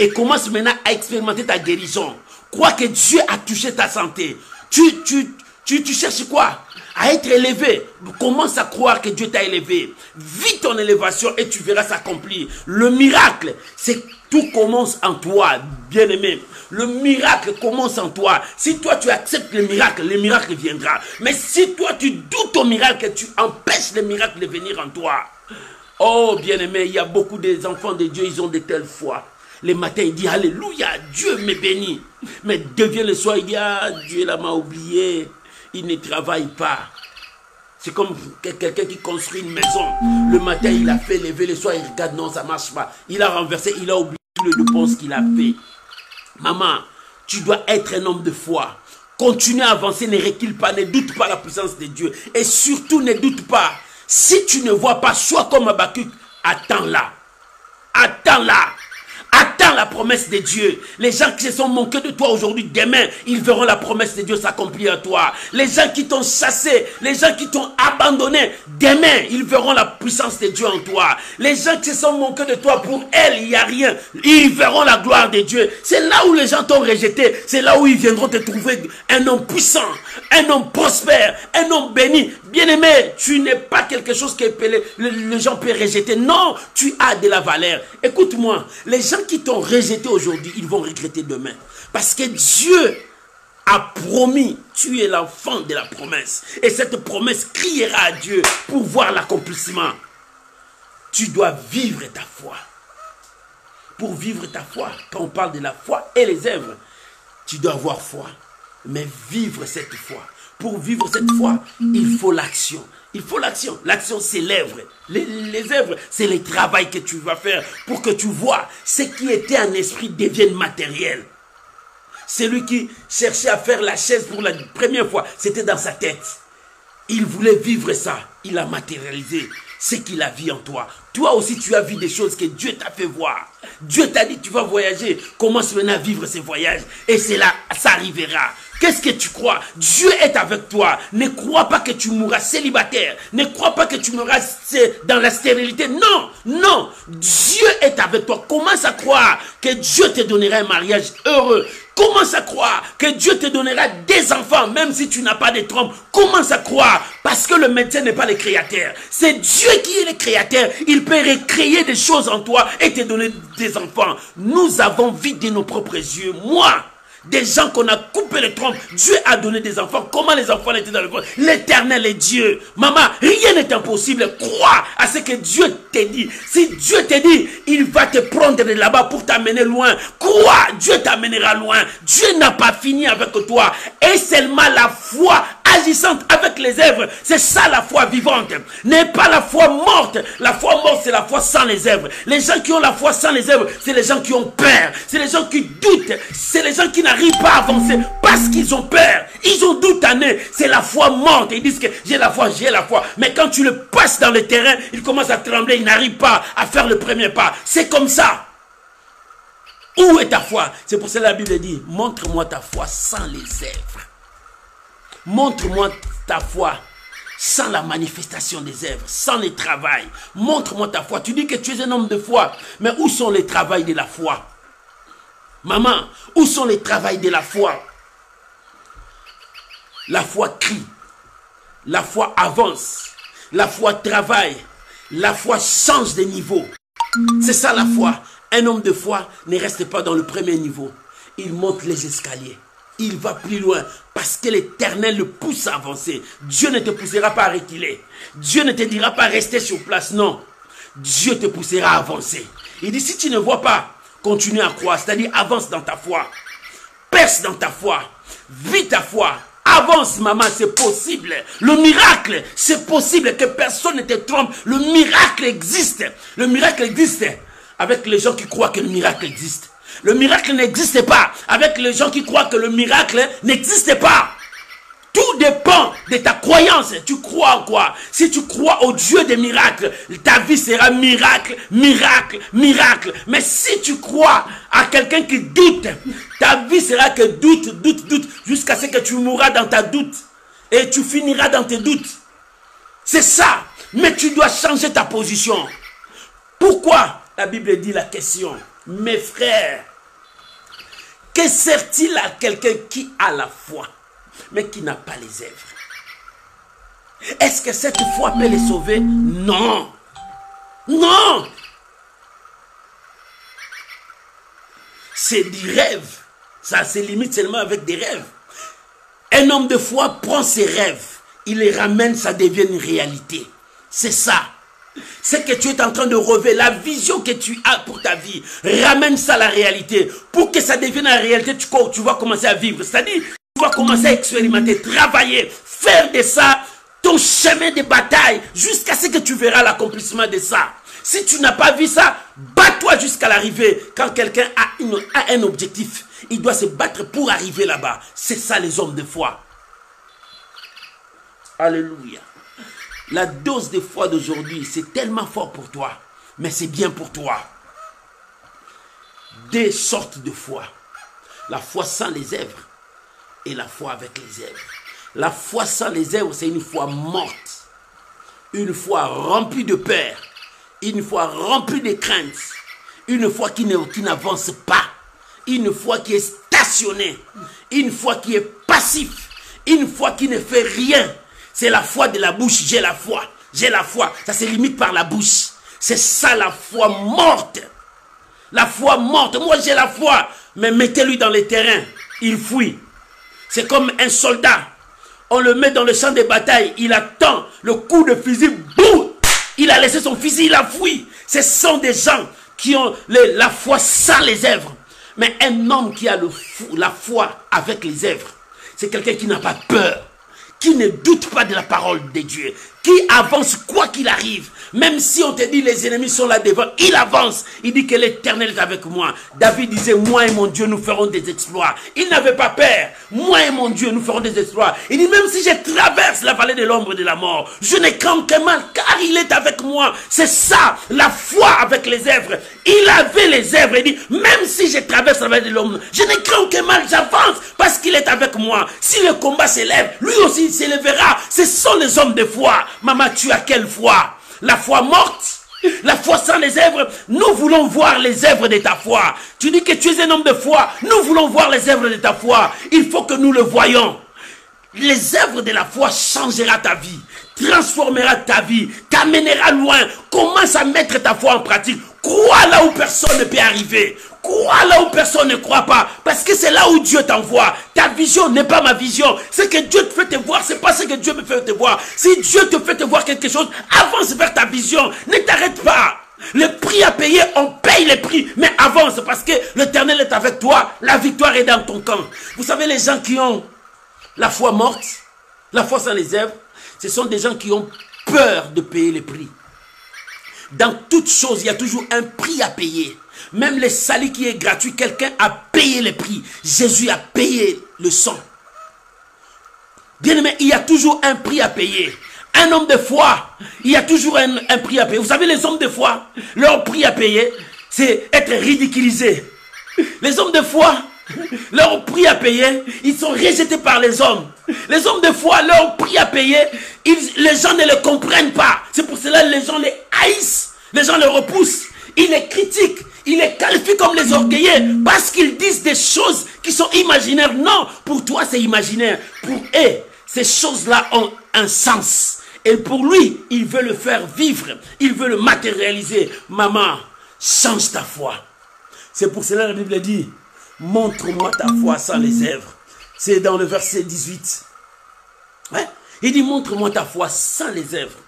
Et commence maintenant à expérimenter ta guérison. Crois que Dieu a touché ta santé. Tu cherches quoi? À être élevé. Commence à croire que Dieu t'a élevé. Vis ton élévation et tu verras s'accomplir. Le miracle, c'est tout commence en toi, bien-aimé. Le miracle commence en toi. Si toi tu acceptes le miracle viendra. Mais si toi tu doutes au miracle, tu empêches le miracle de venir en toi. Oh bien-aimé, il y a beaucoup d'enfants de Dieu, ils ont de telles foi. Les matins, il dit alléluia, Dieu me bénit. Mais devient le soir, il dit ah, Dieu là m'a oublié. Il ne travaille pas. C'est comme quelqu'un qui construit une maison. Le matin, il a fait lever, le soir, il regarde, non, ça ne marche pas. Il a renversé, il a oublié tout le dépenses qu'il a fait. Maman, tu dois être un homme de foi. Continue à avancer, ne recule pas, ne doute pas la puissance de Dieu. Et surtout, ne doute pas. Si tu ne vois pas, sois comme Habakkuk, attends-la. Attends-la. Attends la promesse de Dieu. Les gens qui se sont moqués de toi aujourd'hui, demain, ils verront la promesse de Dieu s'accomplir à toi. Les gens qui t'ont chassé, les gens qui t'ont abandonné, demain, ils verront la puissance de Dieu en toi. Les gens qui se sont moqués de toi, pour elles, il n'y a rien. Ils verront la gloire de Dieu. C'est là où les gens t'ont rejeté. C'est là où ils viendront te trouver un homme puissant, un homme prospère, un homme béni. Bien-aimé, tu n'es pas quelque chose que les gens peuvent rejeter. Non, tu as de la valeur. Écoute-moi, les gens qui t'ont rejeté aujourd'hui, ils vont regretter demain. Parce que Dieu a promis, tu es l'enfant de la promesse. Et cette promesse criera à Dieu pour voir l'accomplissement. Tu dois vivre ta foi. Pour vivre ta foi, quand on parle de la foi et les œuvres, tu dois avoir foi. Mais vivre cette foi. Pour vivre cette foi, il faut l'action. Il faut l'action. L'action, c'est l'œuvre. Les œuvres, c'est le travail que tu vas faire pour que tu vois ce qui était en esprit devienne matériel. Celui qui cherchait à faire la chaise pour la première fois, c'était dans sa tête. Il voulait vivre ça. Il a matérialisé ce qu'il a vu en toi. Toi aussi, tu as vu des choses que Dieu t'a fait voir. Dieu t'a dit, tu vas voyager. Commence maintenant à vivre ces voyages. Et c'est là, ça arrivera. Qu'est-ce que tu crois? Dieu est avec toi. Ne crois pas que tu mourras célibataire. Ne crois pas que tu mourras dans la stérilité. Non, non. Dieu est avec toi. Commence à croire que Dieu te donnera un mariage heureux. Commence à croire que Dieu te donnera des enfants, même si tu n'as pas de trompe. Commence à croire, parce que le médecin n'est pas le créateur. C'est Dieu qui est le créateur. Il peut recréer des choses en toi et te donner des enfants. Nous avons vu de nos propres yeux. Moi, des gens qu'on a coupé les trompes, Dieu a donné des enfants. Comment les enfants étaient dans le corps? L'Éternel est Dieu. Maman, rien n'est impossible. Crois à ce que Dieu t'a dit. Si Dieu t'a dit, il va te prendre de là-bas pour t'amener loin. Crois, Dieu t'amènera loin. Dieu n'a pas fini avec toi. Et seulement la foi agissante avec les œuvres, c'est ça la foi vivante. N'est pas la foi morte. La foi morte, c'est la foi sans les œuvres. Les gens qui ont la foi sans les œuvres, c'est les gens qui ont peur. C'est les gens qui doutent. C'est les gens qui n'arrivent pas à avancer parce qu'ils ont peur. Ils ont doute en eux. C'est la foi morte. Ils disent que j'ai la foi, j'ai la foi. Mais quand tu le passes dans le terrain, ils commencent à trembler. Ils n'arrivent pas à faire le premier pas. C'est comme ça. Où est ta foi? C'est pour ça que la Bible dit, montre-moi ta foi sans les œuvres. Montre-moi ta foi sans la manifestation des œuvres, sans les travail. Montre-moi ta foi. Tu dis que tu es un homme de foi, mais où sont les travails de la foi? Maman, où sont les travails de la foi? La foi crie, la foi avance, la foi travaille, la foi change de niveau. C'est ça la foi. Un homme de foi ne reste pas dans le premier niveau. Il monte les escaliers. Il va plus loin parce que l'Éternel le pousse à avancer. Dieu ne te poussera pas à reculer. Dieu ne te dira pas rester sur place. Non. Dieu te poussera à avancer. Il dit si tu ne vois pas, continue à croire. C'est-à-dire avance dans ta foi. Perce dans ta foi. Vis ta foi. Avance, maman, c'est possible. Le miracle, c'est possible que personne ne te trompe. Le miracle existe. Le miracle existe avec les gens qui croient que le miracle existe. Le miracle n'existe pas avec les gens qui croient que le miracle n'existe pas. Tout dépend de ta croyance. Tu crois en quoi? Si tu crois au Dieu des miracles, ta vie sera miracle, miracle, miracle. Mais si tu crois à quelqu'un qui doute, ta vie sera que doute, doute, doute, jusqu'à ce que tu mourras dans ta doute. Et tu finiras dans tes doutes. C'est ça. Mais tu dois changer ta position. Pourquoi la Bible dit la question? Mes frères, que sert-il à quelqu'un qui a la foi, mais qui n'a pas les œuvres? Est-ce que cette foi peut les sauver? Non. Non. C'est du rêve. Ça se limite seulement avec des rêves. Un homme de foi prend ses rêves, il les ramène, ça devient une réalité. C'est ça. C'est que tu es en train de rêver, la vision que tu as pour ta vie, ramène ça à la réalité. Pour que ça devienne la réalité, tu vas commencer à vivre. C'est-à-dire, tu vas commencer à expérimenter, travailler, faire de ça ton chemin de bataille, jusqu'à ce que tu verras l'accomplissement de ça. Si tu n'as pas vu ça, bats-toi jusqu'à l'arrivée. Quand quelqu'un a un objectif, il doit se battre pour arriver là-bas. C'est ça les hommes de foi. Alléluia. La dose de foi d'aujourd'hui, c'est tellement fort pour toi, mais c'est bien pour toi. Deux sortes de foi. La foi sans les œuvres et la foi avec les œuvres. La foi sans les œuvres, c'est une foi morte. Une foi remplie de peur. Une foi remplie de crainte. Une foi qui n'avance pas. Une foi qui est stationnée. Une foi qui est passive. Une foi qui ne fait rien. C'est la foi de la bouche. J'ai la foi. J'ai la foi. Ça se limite par la bouche. C'est ça la foi morte. La foi morte. Moi j'ai la foi. Mais mettez-lui dans les terrains. Il fuit. C'est comme un soldat. On le met dans le champ de bataille. Il attend le coup de fusil. Boum! Il a laissé son fusil. Il a fui. Ce sont des gens qui ont la foi sans les œuvres. Mais un homme qui a la foi avec les œuvres, c'est quelqu'un qui n'a pas peur, qui ne doute pas de la parole de Dieu, qui avance quoi qu'il arrive. Même si on te dit les ennemis sont là devant, il avance. Il dit que l'Éternel est avec moi. David disait, moi et mon Dieu, nous ferons des exploits. Il n'avait pas peur. Moi et mon Dieu, nous ferons des exploits. Il dit, même si je traverse la vallée de l'ombre de la mort, je ne crains que mal, car il est avec moi. C'est ça, la foi avec les œuvres. Il avait les œuvres. Il dit, même si je traverse la vallée de l'ombre, je ne crains que mal, j'avance, parce qu'il est avec moi. Si le combat s'élève, lui aussi il s'élèvera. Ce sont les hommes de foi. Maman, tu as quelle foi? La foi morte, la foi sans les œuvres. Nous voulons voir les œuvres de ta foi. Tu dis que tu es un homme de foi. Nous voulons voir les œuvres de ta foi. Il faut que nous le voyions. Les œuvres de la foi changera ta vie, transformera ta vie, t'amènera loin. Commence à mettre ta foi en pratique. Crois là où personne ne peut arriver. Crois là où personne ne croit pas. Parce que c'est là où Dieu t'envoie. Ta vision n'est pas ma vision. Ce que Dieu te fait te voir, c'est pas ce que Dieu me fait te voir. Si Dieu te fait te voir quelque chose, avance vers ta vision. Ne t'arrête pas. Le prix à payer, on paye les prix. Mais avance parce que l'Éternel est avec toi. La victoire est dans ton camp. Vous savez, les gens qui ont la foi morte, la foi sans les œuvres, ce sont des gens qui ont peur de payer les prix. Dans toute chose, il y a toujours un prix à payer. Même le salut qui est gratuit, quelqu'un a payé le prix. Jésus a payé le sang. Bien aimé, il y a toujours un prix à payer. Un homme de foi, il y a toujours un prix à payer. Vous savez, les hommes de foi, leur prix à payer, c'est être ridiculisé. Les hommes de foi, Leur prix à payer, ils sont rejetés par les hommes. Les hommes de foi, leur prix à payer, les gens ne le comprennent pas. C'est pour cela que les gens les haïssent, les gens les repoussent, ils les critiquent, ils les qualifient comme les orgueilleux parce qu'ils disent des choses qui sont imaginaires. Non, pour toi c'est imaginaire. Pour eux, ces choses-là ont un sens. Et pour lui, il veut le faire vivre, il veut le matérialiser. Maman, change ta foi. C'est pour cela que la Bible dit, montre-moi ta foi sans les œuvres. C'est dans le verset 18. Ouais? Il dit, montre-moi ta foi sans les œuvres.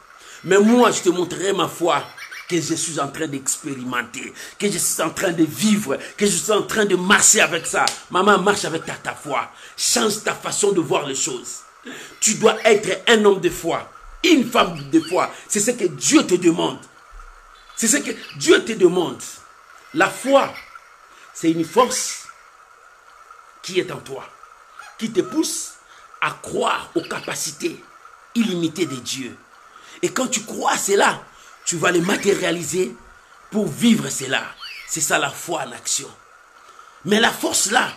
Mais moi, je te montrerai ma foi que je suis en train d'expérimenter, que je suis en train de vivre, que je suis en train de marcher avec ça. Maman, marche avec ta foi. Change ta façon de voir les choses. Tu dois être un homme de foi, une femme de foi. C'est ce que Dieu te demande. C'est ce que Dieu te demande. La foi, c'est une force qui est en toi, qui te pousse à croire aux capacités illimitées de Dieu. Et quand tu crois à cela, tu vas les matérialiser pour vivre cela. C'est ça la foi en action. Mais la force là,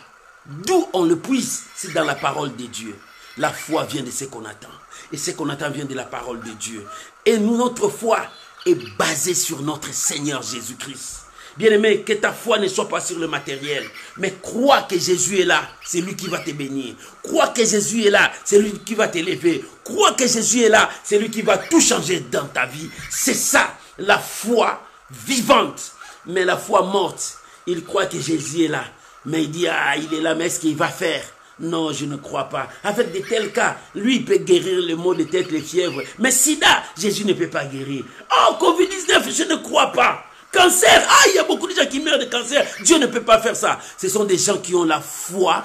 d'où on le puise, c'est dans la parole de Dieu. La foi vient de ce qu'on attend. Et ce qu'on attend vient de la parole de Dieu. Et nous, notre foi est basée sur notre Seigneur Jésus-Christ. Bien-aimé, que ta foi ne soit pas sur le matériel, mais crois que Jésus est là, c'est lui qui va te bénir. Crois que Jésus est là, c'est lui qui va t'élever. Crois que Jésus est là, c'est lui qui va tout changer dans ta vie. C'est ça, la foi vivante. Mais la foi morte, il croit que Jésus est là, mais il dit, ah, il est là, mais est-ce qu'il va faire? Non, je ne crois pas. Avec de tels cas, lui, il peut guérir les maux de tête, les fièvres. Mais sida, Jésus ne peut pas guérir. Oh, Covid-19, je ne crois pas. Cancer, ah, il y a beaucoup de gens qui meurent de cancer. Dieu ne peut pas faire ça. Ce sont des gens qui ont la foi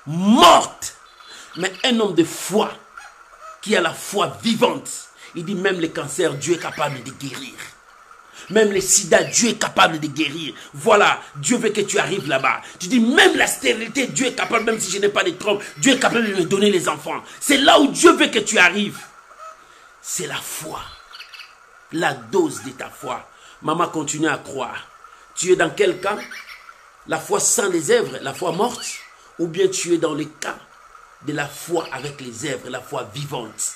morte. Mais un homme de foi, qui a la foi vivante, il dit même les cancers, Dieu est capable de guérir. Même les sida, Dieu est capable de guérir. Voilà, Dieu veut que tu arrives là-bas. Tu dis, même la stérilité, Dieu est capable, même si je n'ai pas de trompe, Dieu est capable de me donner les enfants. C'est là où Dieu veut que tu arrives. C'est la foi. La dose de ta foi. Maman, continue à croire. Tu es dans quel cas? La foi sans les œuvres, la foi morte? Ou bien tu es dans le cas de la foi avec les œuvres, la foi vivante?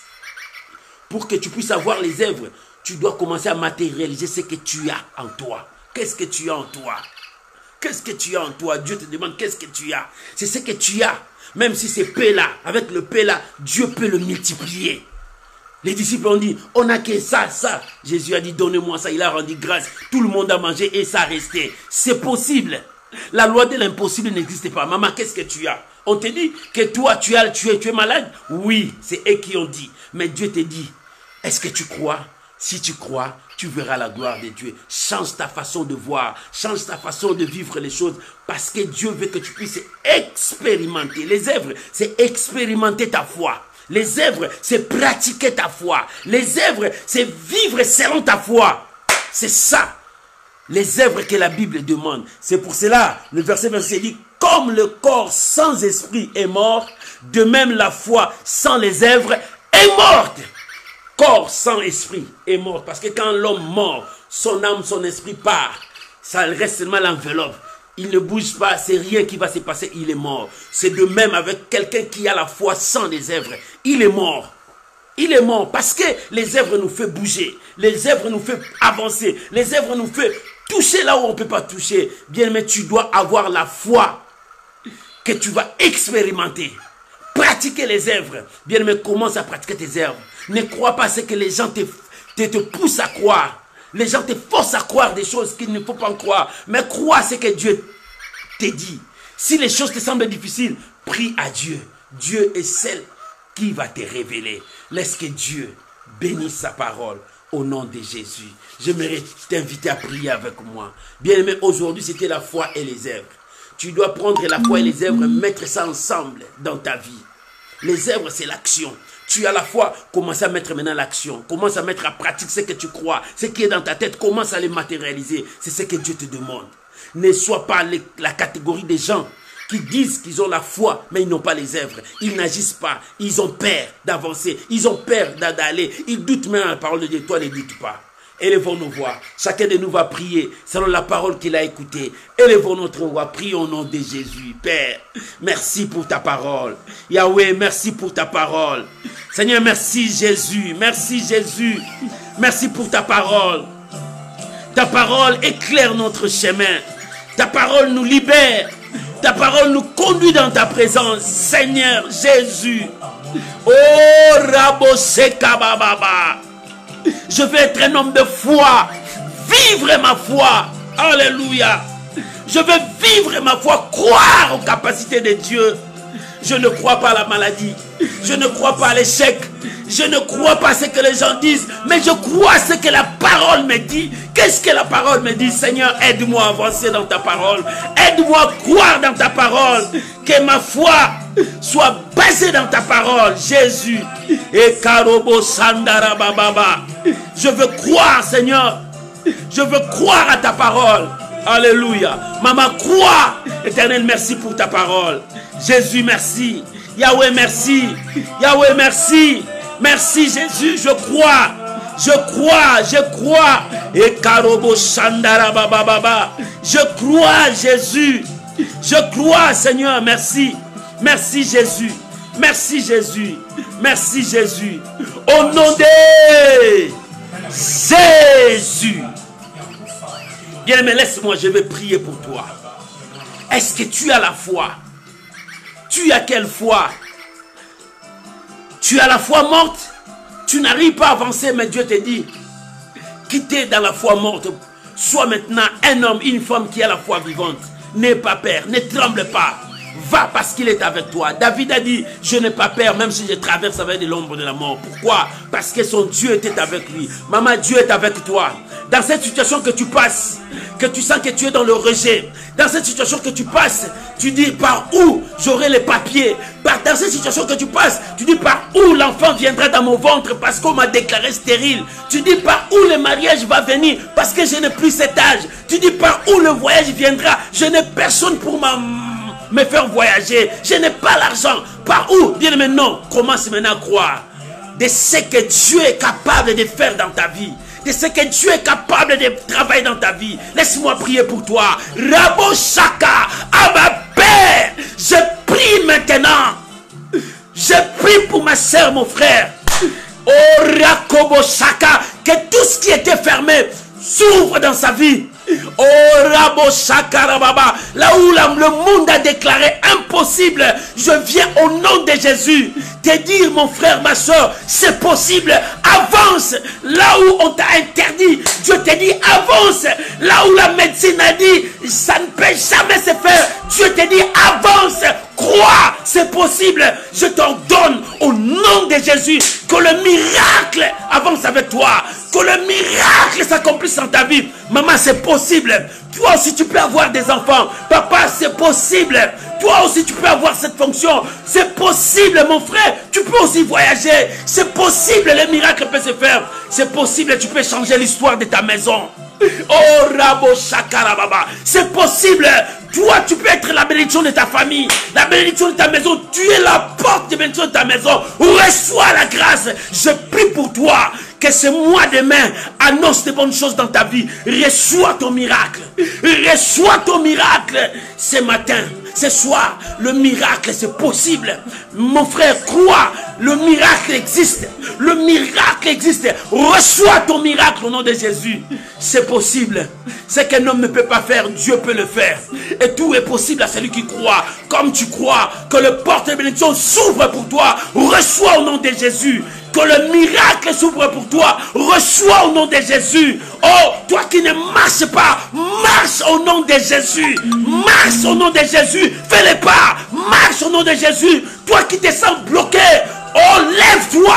Pour que tu puisses avoir les œuvres, tu dois commencer à matérialiser ce que tu as en toi. Qu'est-ce que tu as en toi? Qu'est-ce que tu as en toi? Dieu te demande qu'est-ce que tu as. C'est ce que tu as. Même si c'est paix là, avec le paix là, Dieu peut le multiplier. Les disciples ont dit, on n'a que ça. Jésus a dit, donnez-moi ça. Il a rendu grâce. Tout le monde a mangé et ça a resté. C'est possible. La loi de l'impossible n'existe pas. Maman, qu'est-ce que tu as? On te dit que toi, tu es malade? Oui, c'est eux qui ont dit. Mais Dieu te dit, est-ce que tu crois? Si tu crois, tu verras la gloire de Dieu. Change ta façon de voir. Change ta façon de vivre les choses. Parce que Dieu veut que tu puisses expérimenter. Les œuvres, c'est expérimenter ta foi. Les œuvres, c'est pratiquer ta foi. Les œuvres, c'est vivre selon ta foi. C'est ça. Les œuvres que la Bible demande. C'est pour cela, le verset 26 dit, comme le corps sans esprit est mort, de même la foi sans les œuvres est morte. Corps sans esprit est mort. Parce que quand l'homme mort, son âme, son esprit part. Ça reste seulement l'enveloppe. Il ne bouge pas, c'est rien qui va se passer, il est mort. C'est de même avec quelqu'un qui a la foi sans les œuvres. Il est mort. Il est mort parce que les œuvres nous font bouger. Les œuvres nous font avancer. Les œuvres nous font toucher là où on ne peut pas toucher. Bien, mais tu dois avoir la foi que tu vas expérimenter. Pratiquer les œuvres. Bien, mais commence à pratiquer tes œuvres. Ne crois pas ce que les gens te poussent à croire. Les gens te forcent à croire des choses qu'il ne faut pas croire. Mais crois ce que Dieu te dit. Si les choses te semblent difficiles, prie à Dieu. Dieu est celle qui va te révéler. Laisse que Dieu bénisse sa parole au nom de Jésus. J'aimerais t'inviter à prier avec moi. Bien-aimé, aujourd'hui, c'était la foi et les œuvres. Tu dois prendre la foi et les œuvres, mettre ça ensemble dans ta vie. Les œuvres, c'est l'action. Tu as la foi, commence à mettre maintenant l'action. Commence à mettre à pratique ce que tu crois. Ce qui est dans ta tête, commence à les matérialiser. C'est ce que Dieu te demande. Ne sois pas la catégorie des gens qui disent qu'ils ont la foi, mais ils n'ont pas les œuvres. Ils n'agissent pas. Ils ont peur d'avancer. Ils ont peur d'aller. Ils doutent même à la parole de Dieu. Toi, ne doute pas. Élevons nos voix. Chacun de nous va prier selon la parole qu'il a écoutée. Élevons notre voix. Prions au nom de Jésus. Père, merci pour ta parole. Yahweh, merci pour ta parole. Seigneur, merci Jésus. Merci Jésus. Merci pour ta parole. Ta parole éclaire notre chemin. Ta parole nous libère. Ta parole nous conduit dans ta présence. Seigneur Jésus. Oh, Rabo Seka Baba. Je veux être un homme de foi. Vivre ma foi. Alléluia. Je veux vivre ma foi. Croire aux capacités de Dieu. Je ne crois pas à la maladie. Je ne crois pas à l'échec. Je ne crois pas à ce que les gens disent. Mais je crois à ce que la parole me dit. Qu'est-ce que la parole me dit? Seigneur, aide-moi à avancer dans ta parole. Aide-moi à croire dans ta parole. Que ma foi soit basée dans ta parole. Jésus. Et Karobo Sandara Bababa. Je veux croire, Seigneur. Je veux croire à ta parole. Alléluia. Maman, crois. Éternel, merci pour ta parole. Jésus, merci. Yahweh, merci. Yahweh, merci. Merci, Jésus. Je crois. Je crois. Je crois. Et Karobo Shandara Baba Baba. Je crois, Jésus. Je crois, Seigneur. Merci. Merci, Jésus. Merci, Jésus. Merci, Jésus. Au nom de Jésus. Bien, mais laisse-moi, je vais prier pour toi. Est-ce que tu as la foi? Tu as quelle foi? Tu as la foi morte? Tu n'arrives pas à avancer, mais Dieu te dit, quittez dans la foi morte. Sois maintenant un homme, une femme qui a la foi vivante. N'aie pas peur, ne tremble pas. Va parce qu'il est avec toi. David a dit, je n'ai pas peur même si je traverse avec l'ombre de la mort. Pourquoi? Parce que son Dieu était avec lui. Maman, Dieu est avec toi. Dans cette situation que tu passes, que tu sens que tu es dans le rejet, dans cette situation que tu passes, tu dis par où j'aurai les papiers. Dans cette situation que tu passes, tu dis par où l'enfant viendra dans mon ventre parce qu'on m'a déclaré stérile. Tu dis par où le mariage va venir parce que je n'ai plus cet âge. Tu dis par où le voyage viendra. Je n'ai personne pour me faire voyager. Je n'ai pas l'argent. Par où? Bien maintenant, commence maintenant à croire de ce que Dieu est capable de faire dans ta vie. De ce que Dieu est capable de travailler dans ta vie. Laisse-moi prier pour toi. Rabo Shaka, Abba Père, je prie maintenant. Je prie pour ma soeur, mon frère. Oh Rakobo Shaka, que tout ce qui était fermé s'ouvre dans sa vie. Oh Rabo Shaka Rababa, là où le monde a déclaré impossible, je viens au nom de Jésus te dire, mon frère, ma soeur, c'est possible. Avance là où on t'a interdit. Dieu te dit avance là où la médecine a dit ça ne peut jamais se faire. Dieu te dit avance, crois, c'est possible. Je t'ordonne au nom de Jésus que le miracle avance avec toi, que le miracle s'accomplisse dans ta vie. Maman, c'est possible. Toi aussi tu peux avoir des enfants. Papa, c'est possible. Toi aussi tu peux avoir cette fonction. C'est possible, mon frère. Tu peux aussi voyager. C'est possible, le miracle peut se faire. C'est possible, tu peux changer l'histoire de ta maison. Oh Rabo Shakarababa, c'est possible. Toi tu peux être la bénédiction de ta famille, la bénédiction de ta maison. Tu es la porte de bénédiction de ta maison. Reçois la grâce. Je prie pour toi que ce mois de mai annonce de bonnes choses dans ta vie. Reçois ton miracle. Reçois ton miracle ce matin, ce soir. Le miracle, c'est possible. Mon frère, crois. Le miracle existe. Le miracle existe. Reçois ton miracle au nom de Jésus. C'est possible. Ce qu'un homme ne peut pas faire, Dieu peut le faire. Et tout est possible à celui qui croit. Comme tu crois que le porte de bénédiction s'ouvre pour toi, reçois au nom de Jésus. Que le miracle s'ouvre pour toi, reçois au nom de Jésus. Oh, toi qui ne marches pas, marche au nom de Jésus. Marche au nom de Jésus. Fais les pas. Marche au nom de Jésus. Toi qui te sens bloqué, oh, lève-toi.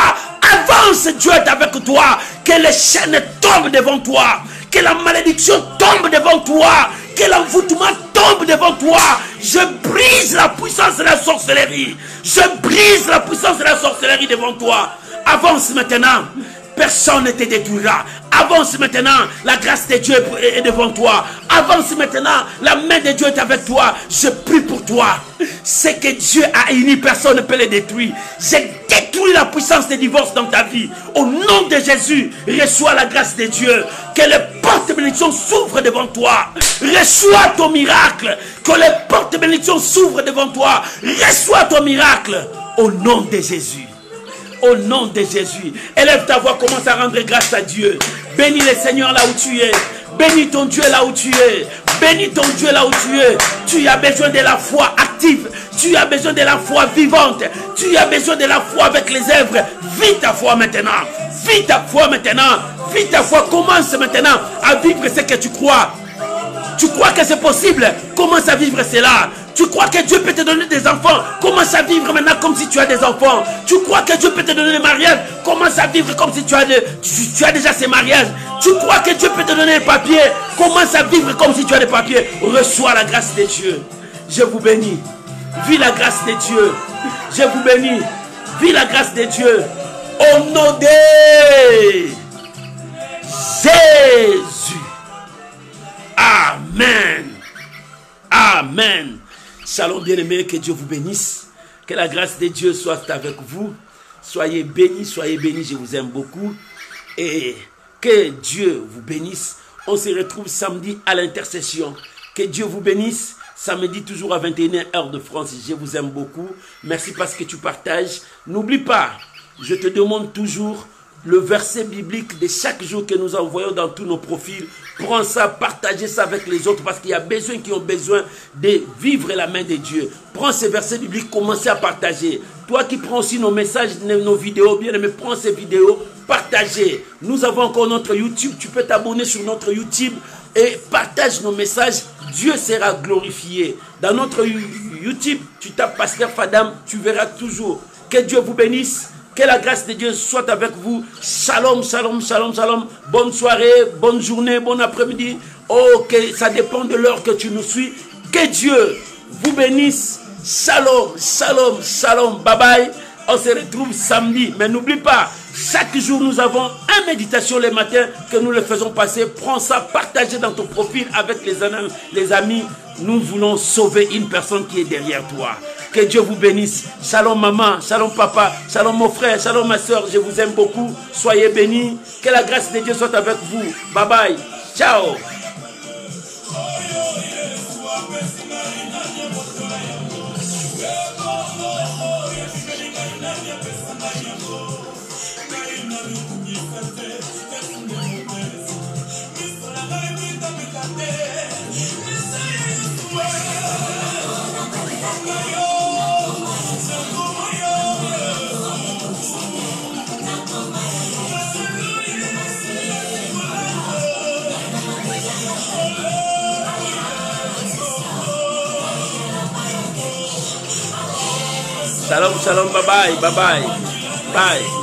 Avance, Dieu est avec toi. Que les chaînes tombent devant toi. Que la malédiction tombe devant toi. Que l'envoûtement tombe devant toi. Je brise la puissance de la sorcellerie. Je brise la puissance de la sorcellerie devant toi. Avance maintenant. Personne ne te détruira. Avance maintenant, la grâce de Dieu est devant toi. Avance maintenant, la main de Dieu est avec toi. Je prie pour toi. C'est que Dieu a uni, personne ne peut le détruire. J'ai détruit la puissance des divorces dans ta vie. Au nom de Jésus, reçois la grâce de Dieu. Que les portes de bénédiction s'ouvrent devant toi. Reçois ton miracle. Que les portes de bénédiction s'ouvrent devant toi. Reçois ton miracle. Au nom de Jésus. Au nom de Jésus. Élève ta voix, commence à rendre grâce à Dieu. Bénis le Seigneur là où tu es. Bénis ton Dieu là où tu es. Bénis ton Dieu là où tu es. Tu as besoin de la foi active. Tu as besoin de la foi vivante. Tu as besoin de la foi avec les œuvres. Vis ta foi maintenant. Vis ta foi maintenant. Vis ta foi. Commence maintenant à vivre ce que tu crois. Tu crois que c'est possible? Commence à vivre cela. Tu crois que Dieu peut te donner des enfants? Commence à vivre maintenant comme si tu as des enfants. Tu crois que Dieu peut te donner des mariages? Commence à vivre comme si tu as déjà ces mariages. Tu crois que Dieu peut te donner des papiers? Commence à vivre comme si tu as des papiers. Reçois la grâce de Dieu. Je vous bénis. Vis la grâce de Dieu. Je vous bénis. Vis la grâce de Dieu. Au nom de Jésus. Amen. Amen. Shalom bien-aimés, que Dieu vous bénisse. Que la grâce de Dieu soit avec vous. Soyez bénis, je vous aime beaucoup. Et que Dieu vous bénisse. On se retrouve samedi à l'intercession. Que Dieu vous bénisse. Samedi toujours à 21h heure de France. Je vous aime beaucoup. Merci parce que tu partages. N'oublie pas, je te demande toujours le verset biblique de chaque jour que nous envoyons dans tous nos profils. Prends ça, partagez ça avec les autres parce qu'il y a besoin qui ont besoin de vivre la main de Dieu. Prends ces versets bibliques, commencez à partager. Toi qui prends aussi nos messages, nos vidéos, bien aimé, prends ces vidéos, partagez. Nous avons encore notre YouTube, tu peux t'abonner sur notre YouTube et partage nos messages. Dieu sera glorifié. Dans notre YouTube, tu tapes Pasteur Fadam, tu verras toujours. Que Dieu vous bénisse. Que la grâce de Dieu soit avec vous. Shalom, shalom, shalom, shalom. Bonne soirée, bonne journée, bon après-midi. Oh, que ça dépend de l'heure que tu nous suis. Que Dieu vous bénisse. Shalom, shalom, shalom. Bye bye. On se retrouve samedi. Mais n'oublie pas, chaque jour nous avons une méditation le matin que nous le faisons passer. Prends ça, partagez dans ton profil avec les amis. Nous voulons sauver une personne qui est derrière toi. Que Dieu vous bénisse. Shalom maman, shalom papa, shalom mon frère, shalom ma soeur. Je vous aime beaucoup. Soyez bénis. Que la grâce de Dieu soit avec vous. Bye bye. Ciao. Shalom, shalom, bye bye, bye bye, bye.